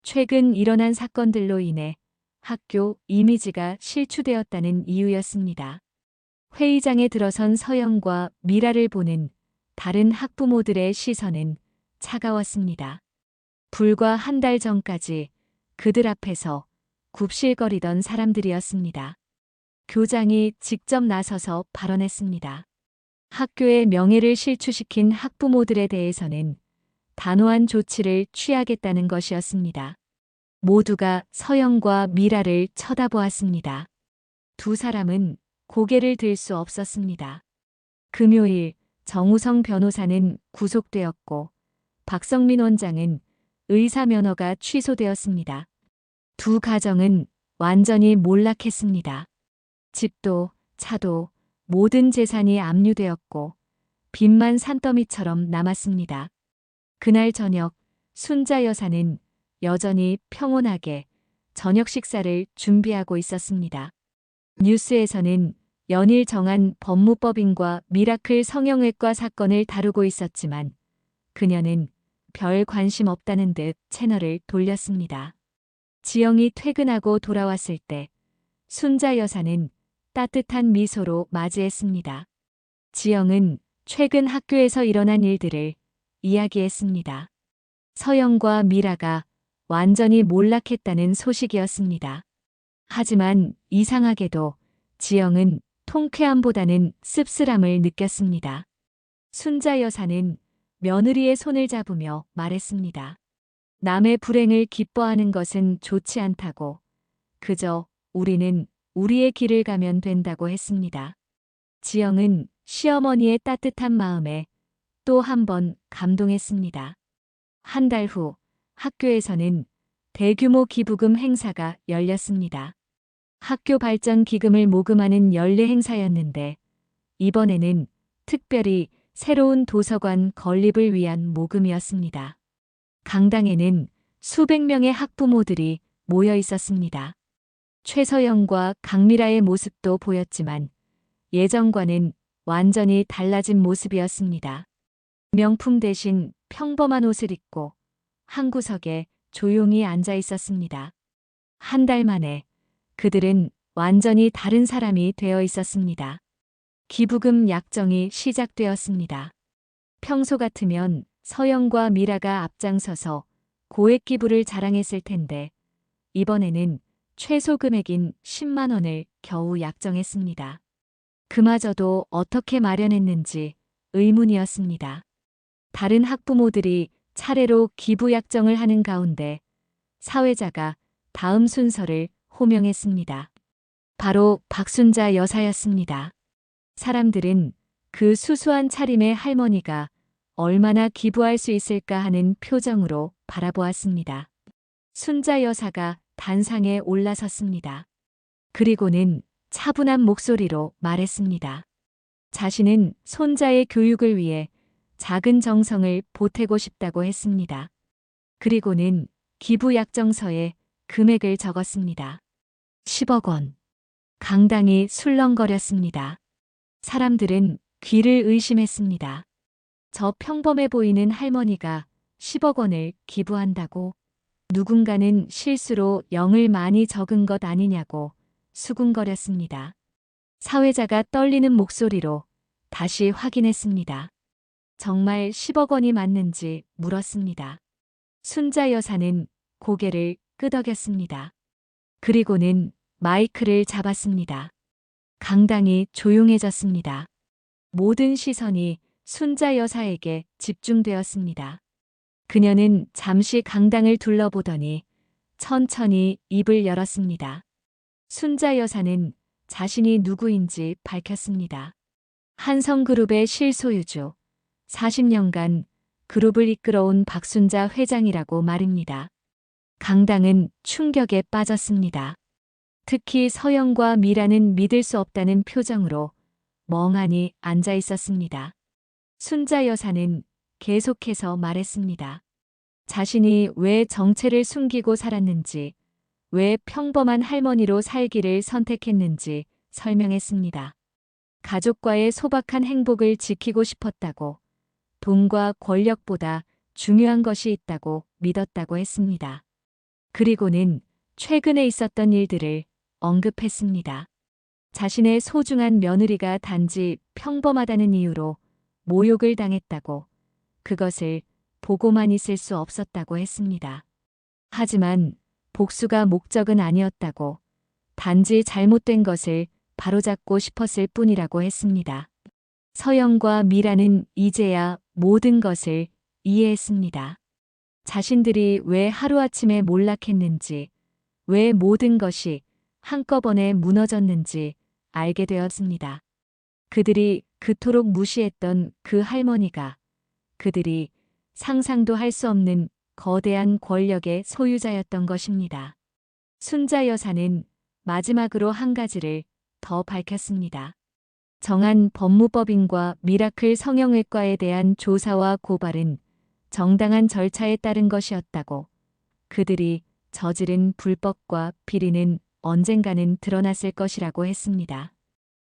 최근 일어난 사건들로 인해 학교 이미지가 실추되었다는 이유였습니다. 회의장에 들어선 서영과 미라를 보는 다른 학부모들의 시선은 차가웠습니다. 불과 한 달 전까지 그들 앞에서 굽실거리던 사람들이었습니다. 교장이 직접 나서서 발언했습니다. 학교의 명예를 실추시킨 학부모들에 대해서는 단호한 조치를 취하겠다는 것이었습니다. 모두가 서영과 미라를 쳐다보았습니다. 두 사람은 고개를 들 수 없었습니다. 금요일 정우성 변호사는 구속되었고 박성민 원장은 의사 면허가 취소되었습니다. 두 가정은 완전히 몰락했습니다. 집도 차도 모든 재산이 압류되었고 빚만 산더미처럼 남았습니다. 그날 저녁 순자 여사는 여전히 평온하게 저녁 식사를 준비하고 있었습니다. 뉴스에서는 연일 정한 법무법인과 미라클 성형외과 사건을 다루고 있었지만 그녀는 별 관심 없다는 듯 채널을 돌렸습니다. 지영이 퇴근하고 돌아왔을 때 순자 여사는 따뜻한 미소로 맞이했습니다. 지영은 최근 학교에서 일어난 일들을 이야기했습니다. 서영과 미라가 완전히 몰락했다는 소식이었습니다. 하지만 이상하게도 지영은 통쾌함보다는 씁쓸함을 느꼈습니다. 순자 여사는 며느리의 손을 잡으며 말했습니다. 남의 불행을 기뻐하는 것은 좋지 않다고 그저 우리는 우리의 길을 가면 된다고 했습니다. 지영은 시어머니의 따뜻한 마음에 또 한 번 감동했습니다. 한 달 후 학교에서는 대규모 기부금 행사가 열렸습니다. 학교 발전 기금을 모금하는 연례 행사였는데 이번에는 특별히 새로운 도서관 건립을 위한 모금이었습니다. 강당에는 수백 명의 학부모들이 모여 있었습니다. 최서영과 강미라의 모습도 보였지만 예전과는 완전히 달라진 모습이었습니다. 명품 대신 평범한 옷을 입고 한 구석에 조용히 앉아 있었습니다. 한 달 만에 그들은 완전히 다른 사람이 되어 있었습니다. 기부금 약정이 시작되었습니다. 평소 같으면 서영과 미라가 앞장서서 고액 기부를 자랑했을 텐데 이번에는 최소 금액인 10만 원을 겨우 약정했습니다. 그마저도 어떻게 마련했는지 의문이었습니다. 다른 학부모들이 차례로 기부 약정을 하는 가운데 사회자가 다음 순서를 호명했습니다. 바로 박순자 여사였습니다. 사람들은 그 수수한 차림의 할머니가 얼마나 기부할 수 있을까 하는 표정으로 바라보았습니다. 순자 여사가 단상에 올라섰습니다. 그리고는 차분한 목소리로 말했습니다. 자신은 손자의 교육을 위해 작은 정성을 보태고 싶다고 했습니다. 그리고는 기부 약정서에 금액을 적었습니다. 10억 원. 강당이 술렁거렸습니다. 사람들은 귀를 의심했습니다. 저 평범해 보이는 할머니가 10억 원을 기부한다고? 누군가는 실수로 0을 많이 적은 것 아니냐고 수군거렸습니다. 사회자가 떨리는 목소리로 다시 확인했습니다. 정말 10억 원이 맞는지 물었습니다. 순자 여사는 고개를 끄덕였습니다. 그리고는 마이크를 잡았습니다. 강당이 조용해졌습니다. 모든 시선이 순자 여사에게 집중되었습니다. 그녀는 잠시 강당을 둘러보더니 천천히 입을 열었습니다. 순자 여사는 자신이 누구인지 밝혔습니다. 한성그룹의 실소유주, 40년간 그룹을 이끌어온 박순자 회장이라고 말입니다. 강당은 충격에 빠졌습니다. 특히 서영과 미라는 믿을 수 없다는 표정으로 멍하니 앉아 있었습니다. 순자 여사는 계속해서 말했습니다. 자신이 왜 정체를 숨기고 살았는지, 왜 평범한 할머니로 살기를 선택했는지 설명했습니다. 가족과의 소박한 행복을 지키고 싶었다고, 돈과 권력보다 중요한 것이 있다고 믿었다고 했습니다. 그리고는 최근에 있었던 일들을 언급했습니다. 자신의 소중한 며느리가 단지 평범하다는 이유로 모욕을 당했다고, 그것을 보고만 있을 수 없었다고 했습니다. 하지만 복수가 목적은 아니었다고, 단지 잘못된 것을 바로잡고 싶었을 뿐이라고 했습니다. 서영과 미라는 이제야 모든 것을 이해했습니다. 자신들이 왜 하루아침에 몰락했는지, 왜 모든 것이 한꺼번에 무너졌는지 알게 되었습니다. 그들이 그토록 무시했던 그 할머니가 그들이 상상도 할 수 없는 거대한 권력의 소유자였던 것입니다. 순자 여사는 마지막으로 한 가지를 더 밝혔습니다. 정한 법무법인과 미라클 성형외과에 대한 조사와 고발은 정당한 절차에 따른 것이었다고, 그들이 저지른 불법과 비리는 언젠가는 드러났을 것이라고 했습니다.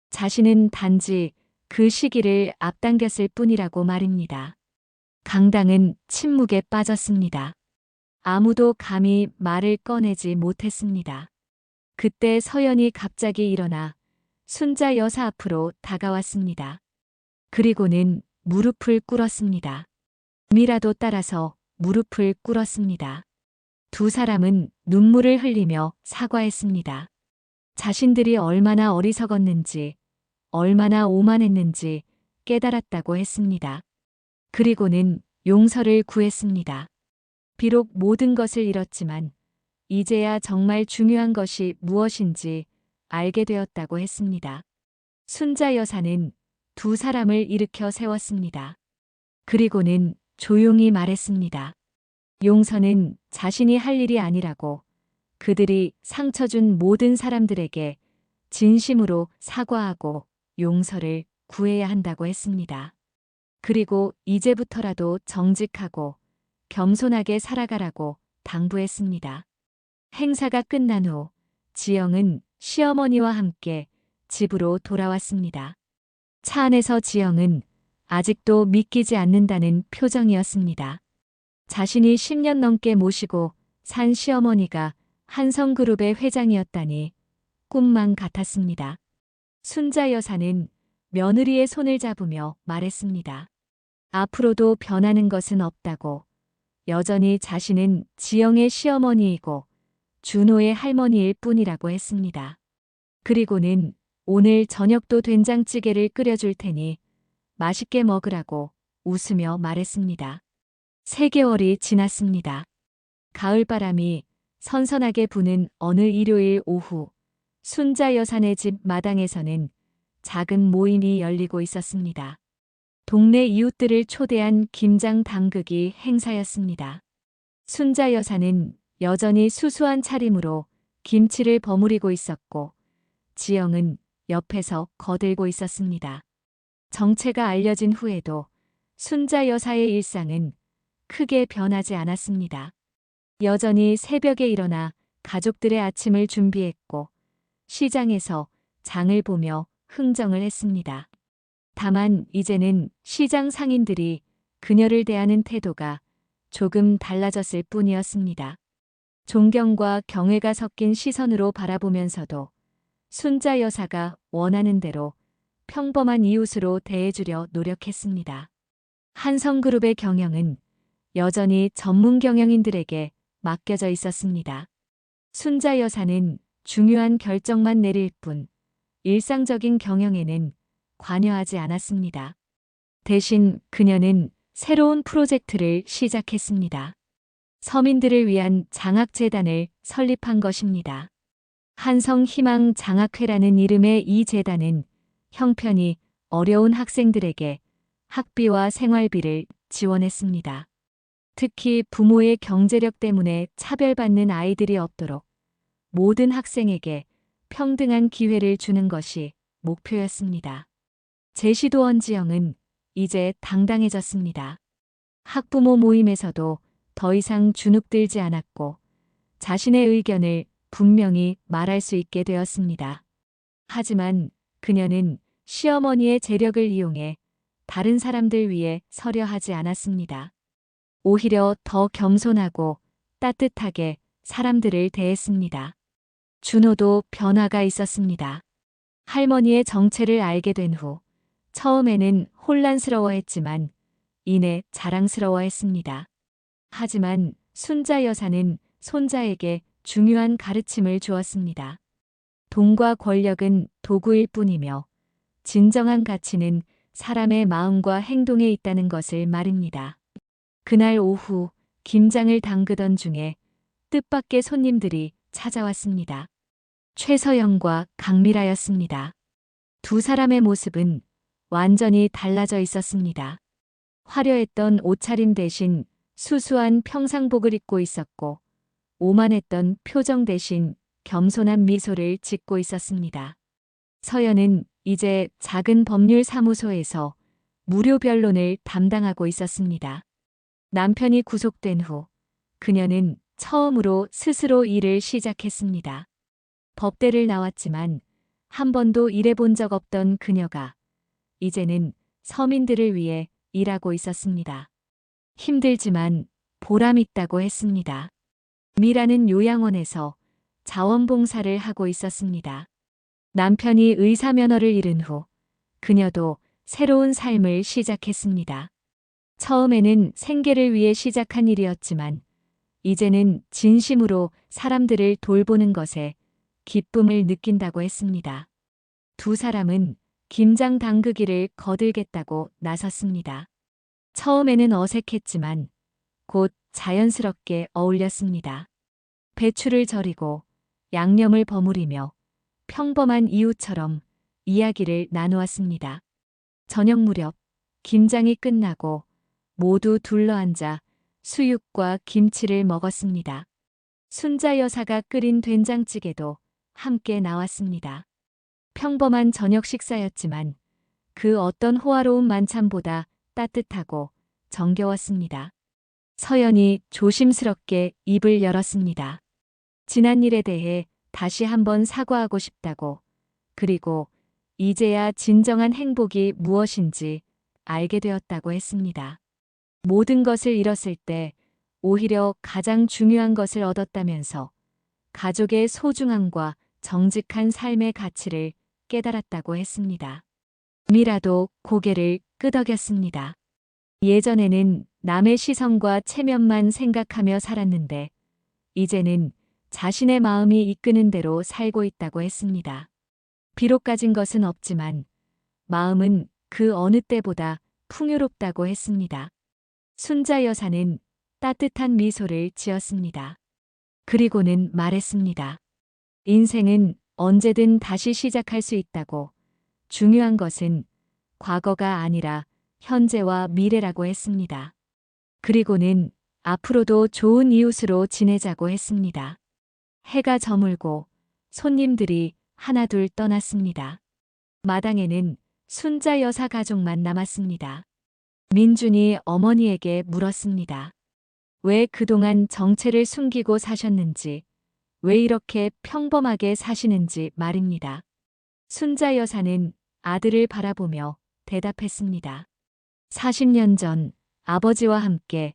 자신은 단지 그 시기를 앞당겼을 뿐이라고 말입니다. 강당은 침묵에 빠졌습니다. 아무도 감히 말을 꺼내지 못했습니다. 그때 서연이 갑자기 일어나 순자 여사 앞으로 다가왔습니다. 그리고는 무릎을 꿇었습니다. 미라도 따라서 무릎을 꿇었습니다. 두 사람은 눈물을 흘리며 사과했습니다. 자신들이 얼마나 어리석었는지, 얼마나 오만했는지 깨달았다고 했습니다. 그리고는 용서를 구했습니다. 비록 모든 것을 잃었지만 이제야 정말 중요한 것이 무엇인지 알게 되었다고 했습니다. 순자 여사는 두 사람을 일으켜 세웠습니다. 그리고는 조용히 말했습니다. 용서는 자신이 할 일이 아니라고, 그들이 상처 준 모든 사람들에게 진심으로 사과하고 용서를 구해야 한다고 했습니다. 그리고 이제부터라도 정직하고 겸손하게 살아가라고 당부했습니다. 행사가 끝난 후 지영은 시어머니와 함께 집으로 돌아왔습니다. 차 안에서 지영은 아직도 믿기지 않는다는 표정이었습니다. 자신이 10년 넘게 모시고 산 시어머니가 한성그룹의 회장이었다니 꿈만 같았습니다. 순자 여사는 며느리의 손을 잡으며 말했습니다. 앞으로도 변하는 것은 없다고, 여전히 자신은 지영의 시어머니이고 준호의 할머니일 뿐이라고 했습니다. 그리고는 오늘 저녁도 된장찌개를 끓여줄 테니 맛있게 먹으라고 웃으며 말했습니다. 3개월이 지났습니다. 가을바람이 선선하게 부는 어느 일요일 오후, 순자 여사네 집 마당에서는 작은 모임이 열리고 있었습니다. 동네 이웃들을 초대한 김장 담그기 행사였습니다. 순자 여사는 여전히 수수한 차림으로 김치를 버무리고 있었고, 지영은 옆에서 거들고 있었습니다. 정체가 알려진 후에도 순자 여사의 일상은 크게 변하지 않았습니다. 여전히 새벽에 일어나 가족들의 아침을 준비했고, 시장에서 장을 보며 흥정을 했습니다. 다만 이제는 시장 상인들이 그녀를 대하는 태도가 조금 달라졌을 뿐이었습니다. 존경과 경애가 섞인 시선으로 바라보면서도 순자 여사가 원하는 대로 평범한 이웃으로 대해주려 노력했습니다. 한성그룹의 경영은 여전히 전문 경영인들에게 맡겨져 있었습니다. 순자 여사는 중요한 결정만 내릴 뿐 일상적인 경영에는 관여하지 않았습니다. 대신 그녀는 새로운 프로젝트를 시작했습니다. 서민들을 위한 장학재단을 설립한 것입니다. 한성희망 장학회라는 이름의 이 재단은 형편이 어려운 학생들에게 학비와 생활비를 지원했습니다. 특히 부모의 경제력 때문에 차별받는 아이들이 없도록 모든 학생에게 평등한 기회를 주는 것이 목표였습니다. 제시도원 지영은 이제 당당해졌습니다. 학부모 모임에서도 더 이상 주눅들지 않았고 자신의 의견을 분명히 말할 수 있게 되었습니다. 하지만 그녀는 시어머니의 재력을 이용해 다른 사람들 위해 서려 하지 않았습니다. 오히려 더 겸손하고 따뜻하게 사람들을 대했습니다. 준호도 변화가 있었습니다. 할머니의 정체를 알게 된 후 처음에는 혼란스러워했지만 이내 자랑스러워했습니다. 하지만 순자 여사는 손자에게 중요한 가르침을 주었습니다. 돈과 권력은 도구일 뿐이며 진정한 가치는 사람의 마음과 행동에 있다는 것을 말입니다. 그날 오후 김장을 담그던 중에 뜻밖의 손님들이 찾아왔습니다. 최서영과 강미라였습니다. 두 사람의 모습은 완전히 달라져 있었습니다. 화려했던 옷차림 대신 수수한 평상복을 입고 있었고 오만했던 표정 대신 겸손한 미소를 짓고 있었습니다. 서연은 이제 작은 법률사무소에서 무료 변론을 담당하고 있었습니다. 남편이 구속된 후 그녀는 처음으로 스스로 일을 시작했습니다. 법대를 나왔지만 한 번도 일해본 적 없던 그녀가 이제는 서민들을 위해 일하고 있었습니다. 힘들지만 보람 있다고 했습니다. 미라는 요양원에서 자원봉사를 하고 있었습니다. 남편이 의사면허를 잃은 후 그녀도 새로운 삶을 시작했습니다. 처음에는 생계를 위해 시작한 일이었지만 이제는 진심으로 사람들을 돌보는 것에 기쁨을 느낀다고 했습니다. 두 사람은 김장 담그기를 거들겠다고 나섰습니다. 처음에는 어색했지만 곧 자연스럽게 어울렸습니다. 배추를 절이고 양념을 버무리며 평범한 이웃처럼 이야기를 나누었습니다. 저녁 무렵 김장이 끝나고 모두 둘러앉아 수육과 김치를 먹었습니다. 순자 여사가 끓인 된장찌개도 함께 나왔습니다. 평범한 저녁 식사였지만 그 어떤 호화로운 만찬보다 따뜻하고 정겨웠습니다. 서연이 조심스럽게 입을 열었습니다. 지난 일에 대해 다시 한번 사과하고 싶다고, 그리고 이제야 진정한 행복이 무엇인지 알게 되었다고 했습니다. 모든 것을 잃었을 때 오히려 가장 중요한 것을 얻었다면서 가족의 소중함과 정직한 삶의 가치를 깨달았다고 했습니다. 미라도 고개를 끄덕였습니다. 예전에는 남의 시선과 체면만 생각하며 살았는데 이제는 자신의 마음이 이끄는 대로 살고 있다고 했습니다. 비록 가진 것은 없지만 마음은 그 어느 때보다 풍요롭다고 했습니다. 순자 여사는 따뜻한 미소를 지었습니다. 그리고는 말했습니다. 인생은 언제든 다시 시작할 수 있다고, 중요한 것은 과거가 아니라 현재와 미래라고 했습니다. 그리고는 앞으로도 좋은 이웃으로 지내자고 했습니다. 해가 저물고 손님들이 하나둘 떠났습니다. 마당에는 순자 여사 가족만 남았습니다. 민준이 어머니에게 물었습니다. 왜 그동안 정체를 숨기고 사셨는지, 왜 이렇게 평범하게 사시는지 말입니다. 순자 여사는 아들을 바라보며 대답했습니다. 40년 전 아버지와 함께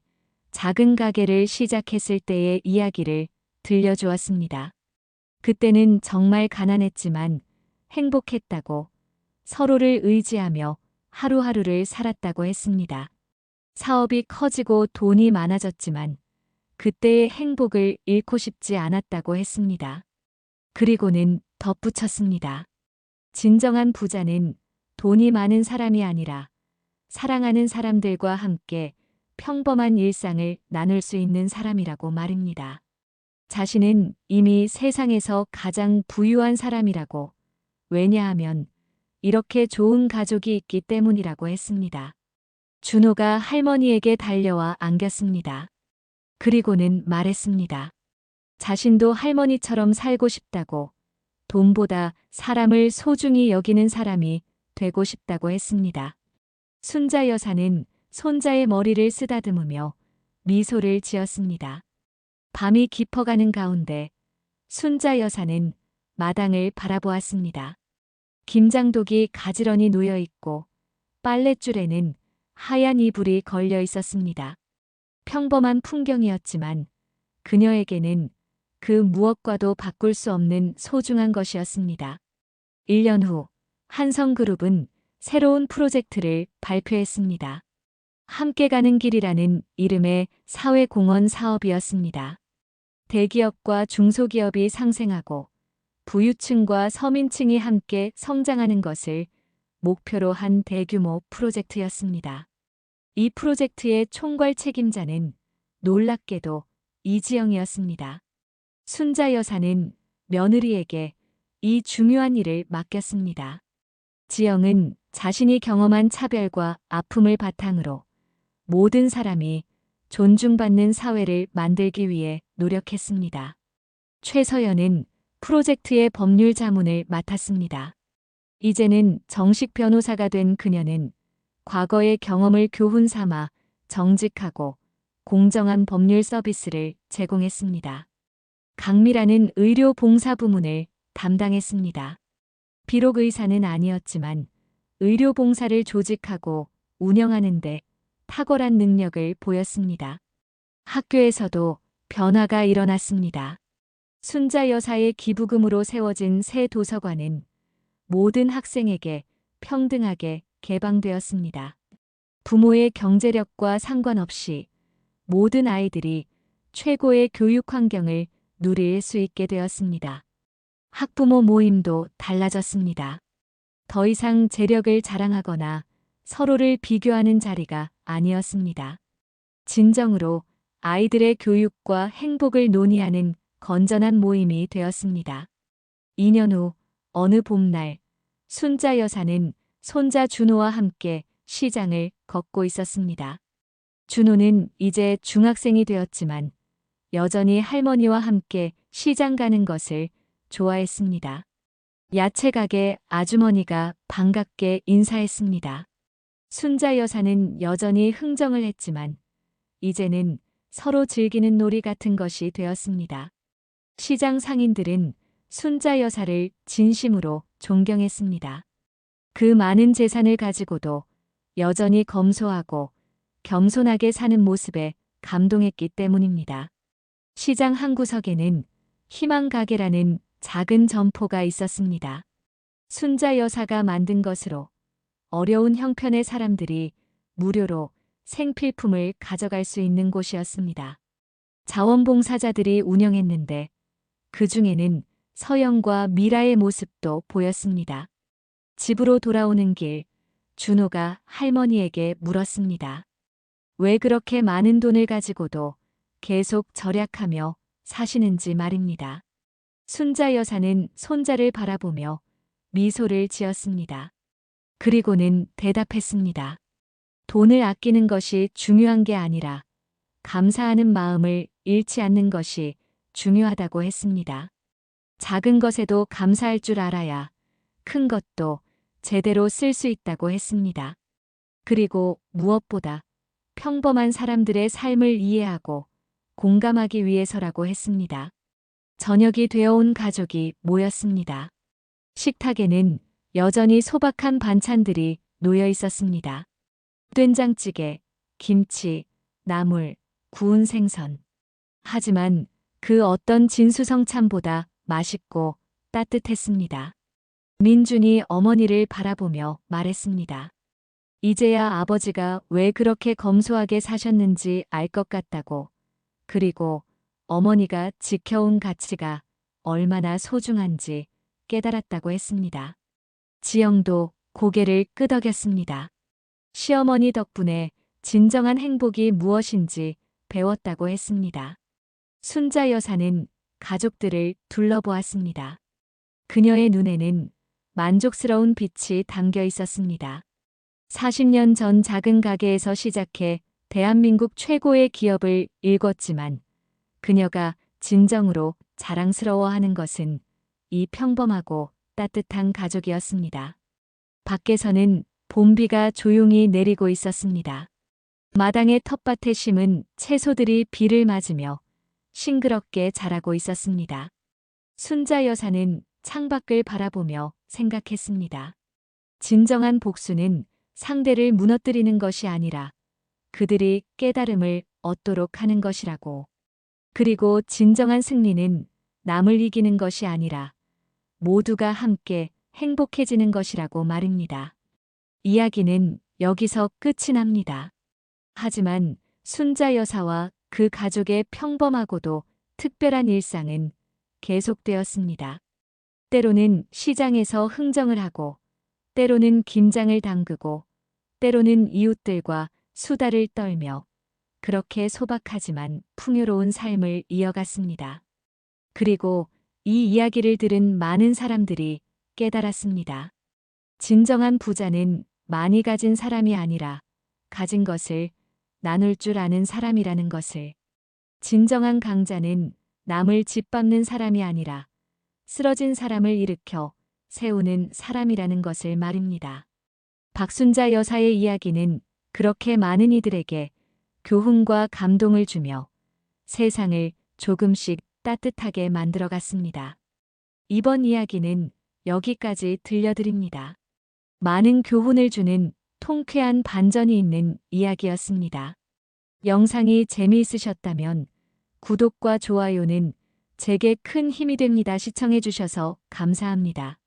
작은 가게를 시작했을 때의 이야기를 들려주었습니다. 그때는 정말 가난했지만 행복했다고, 서로를 의지하며 하루하루를 살았다고 했습니다. 사업이 커지고 돈이 많아졌지만 그때의 행복을 잃고 싶지 않았다고 했습니다. 그리고는 덧붙였습니다. 진정한 부자는 돈이 많은 사람이 아니라 사랑하는 사람들과 함께 평범한 일상을 나눌 수 있는 사람이라고 말입니다. 자신은 이미 세상에서 가장 부유한 사람이라고, 왜냐하면 이렇게 좋은 가족이 있기 때문이라고 했습니다. 준호가 할머니에게 달려와 안겼습니다. 그리고는 말했습니다. 자신도 할머니처럼 살고 싶다고, 돈보다 사람을 소중히 여기는 사람이 되고 싶다고 했습니다. 순자 여사는 손자의 머리를 쓰다듬으며 미소를 지었습니다. 밤이 깊어가는 가운데 순자 여사는 마당을 바라보았습니다. 김장독이 가지런히 놓여 있고 빨랫줄에는 하얀 이불이 걸려 있었습니다. 평범한 풍경이었지만 그녀에게는 그 무엇과도 바꿀 수 없는 소중한 것이었습니다. 1년 후 한성그룹은 새로운 프로젝트를 발표했습니다. 함께 가는 길이라는 이름의 사회공헌 사업이었습니다. 대기업과 중소기업이 상생하고 부유층과 서민층이 함께 성장하는 것을 목표로 한 대규모 프로젝트였습니다. 이 프로젝트의 총괄 책임자는 놀랍게도 이지영이었습니다. 순자 여사는 며느리에게 이 중요한 일을 맡겼습니다. 지영은 자신이 경험한 차별과 아픔을 바탕으로 모든 사람이 존중받는 사회를 만들기 위해 노력했습니다. 최서연은 프로젝트의 법률 자문을 맡았습니다. 이제는 정식 변호사가 된 그녀는 과거의 경험을 교훈 삼아 정직하고 공정한 법률 서비스를 제공했습니다. 강미라는 의료 봉사 부문을 담당했습니다. 비록 의사는 아니었지만 의료 봉사를 조직하고 운영하는 데 탁월한 능력을 보였습니다. 학교에서도 변화가 일어났습니다. 순자 여사의 기부금으로 세워진 새 도서관은 모든 학생에게 평등하게 개방되었습니다. 부모의 경제력과 상관없이 모든 아이들이 최고의 교육 환경을 누릴 수 있게 되었습니다. 학부모 모임도 달라졌습니다. 더 이상 재력을 자랑하거나 서로를 비교하는 자리가 아니었습니다. 진정으로 아이들의 교육과 행복을 논의하는 건전한 모임이 되었습니다. 2년 후 어느 봄날 순자 여사는 손자 준호와 함께 시장을 걷고 있었습니다. 준호는 이제 중학생이 되었지만 여전히 할머니와 함께 시장 가는 것을 좋아했습니다. 야채 가게 아주머니가 반갑게 인사했습니다. 순자 여사는 여전히 흥정을 했지만 이제는 서로 즐기는 놀이 같은 것이 되었습니다. 시장 상인들은 순자 여사를 진심으로 존경했습니다. 그 많은 재산을 가지고도 여전히 검소하고 겸손하게 사는 모습에 감동했기 때문입니다. 시장 한 구석에는 희망가게라는 작은 점포가 있었습니다. 순자 여사가 만든 것으로 어려운 형편의 사람들이 무료로 생필품을 가져갈 수 있는 곳이었습니다. 자원봉사자들이 운영했는데 그 중에는 서영과 미라의 모습도 보였습니다. 집으로 돌아오는 길, 준호가 할머니에게 물었습니다. 왜 그렇게 많은 돈을 가지고도 계속 절약하며 사시는지 말입니다. 순자 여사는 손자를 바라보며 미소를 지었습니다. 그리고는 대답했습니다. 돈을 아끼는 것이 중요한 게 아니라 감사하는 마음을 잃지 않는 것이 중요하다고 했습니다. 작은 것에도 감사할 줄 알아야 큰 것도 제대로 쓸 수 있다고 했습니다. 그리고 무엇보다 평범한 사람들의 삶을 이해하고 공감하기 위해서라고 했습니다. 저녁이 되어온 가족이 모였습니다. 식탁에는 여전히 소박한 반찬들이 놓여 있었습니다. 된장찌개, 김치, 나물, 구운 생선. 하지만 그 어떤 진수성찬보다 맛있고 따뜻했습니다. 민준이 어머니를 바라보며 말했습니다. 이제야 아버지가 왜 그렇게 검소하게 사셨는지 알 것 같다고. 그리고 어머니가 지켜온 가치가 얼마나 소중한지 깨달았다고 했습니다. 지영도 고개를 끄덕였습니다. 시어머니 덕분에 진정한 행복이 무엇인지 배웠다고 했습니다. 순자 여사는 가족들을 둘러보았습니다. 그녀의 눈에는 만족스러운 빛이 담겨 있었습니다. 40년 전 작은 가게에서 시작해 대한민국 최고의 기업을 일궜지만 그녀가 진정으로 자랑스러워하는 것은 이 평범하고 따뜻한 가족이었습니다. 밖에서는 봄비가 조용히 내리고 있었습니다. 마당의 텃밭에 심은 채소들이 비를 맞으며 싱그럽게 자라고 있었습니다. 순자 여사는 창밖을 바라보며 생각했습니다. 진정한 복수는 상대를 무너뜨리는 것이 아니라 그들이 깨달음을 얻도록 하는 것이라고. 그리고 진정한 승리는 남을 이기는 것이 아니라 모두가 함께 행복해지는 것이라고 말입니다. 이야기는 여기서 끝이 납니다. 하지만 순자 여사와 그 가족의 평범하고도 특별한 일상은 계속되었습니다. 때로는 시장에서 흥정을 하고, 때로는 김장을 담그고, 때로는 이웃들과 수다를 떨며 그렇게 소박하지만 풍요로운 삶을 이어갔습니다. 그리고 이 이야기를 들은 많은 사람들이 깨달았습니다. 진정한 부자는 많이 가진 사람이 아니라 가진 것을 나눌 줄 아는 사람이라는 것을. 진정한 강자는 남을 짓밟는 사람이 아니라 쓰러진 사람을 일으켜 세우는 사람이라는 것을 말입니다. 박순자 여사의 이야기는 그렇게 많은 이들에게 교훈과 감동을 주며 세상을 조금씩 따뜻하게 만들어갔습니다. 이번 이야기는 여기까지 들려드립니다. 많은 교훈을 주는 통쾌한 반전이 있는 이야기였습니다. 영상이 재미있으셨다면 구독과 좋아요는 제게 큰 힘이 됩니다. 시청해주셔서 감사합니다.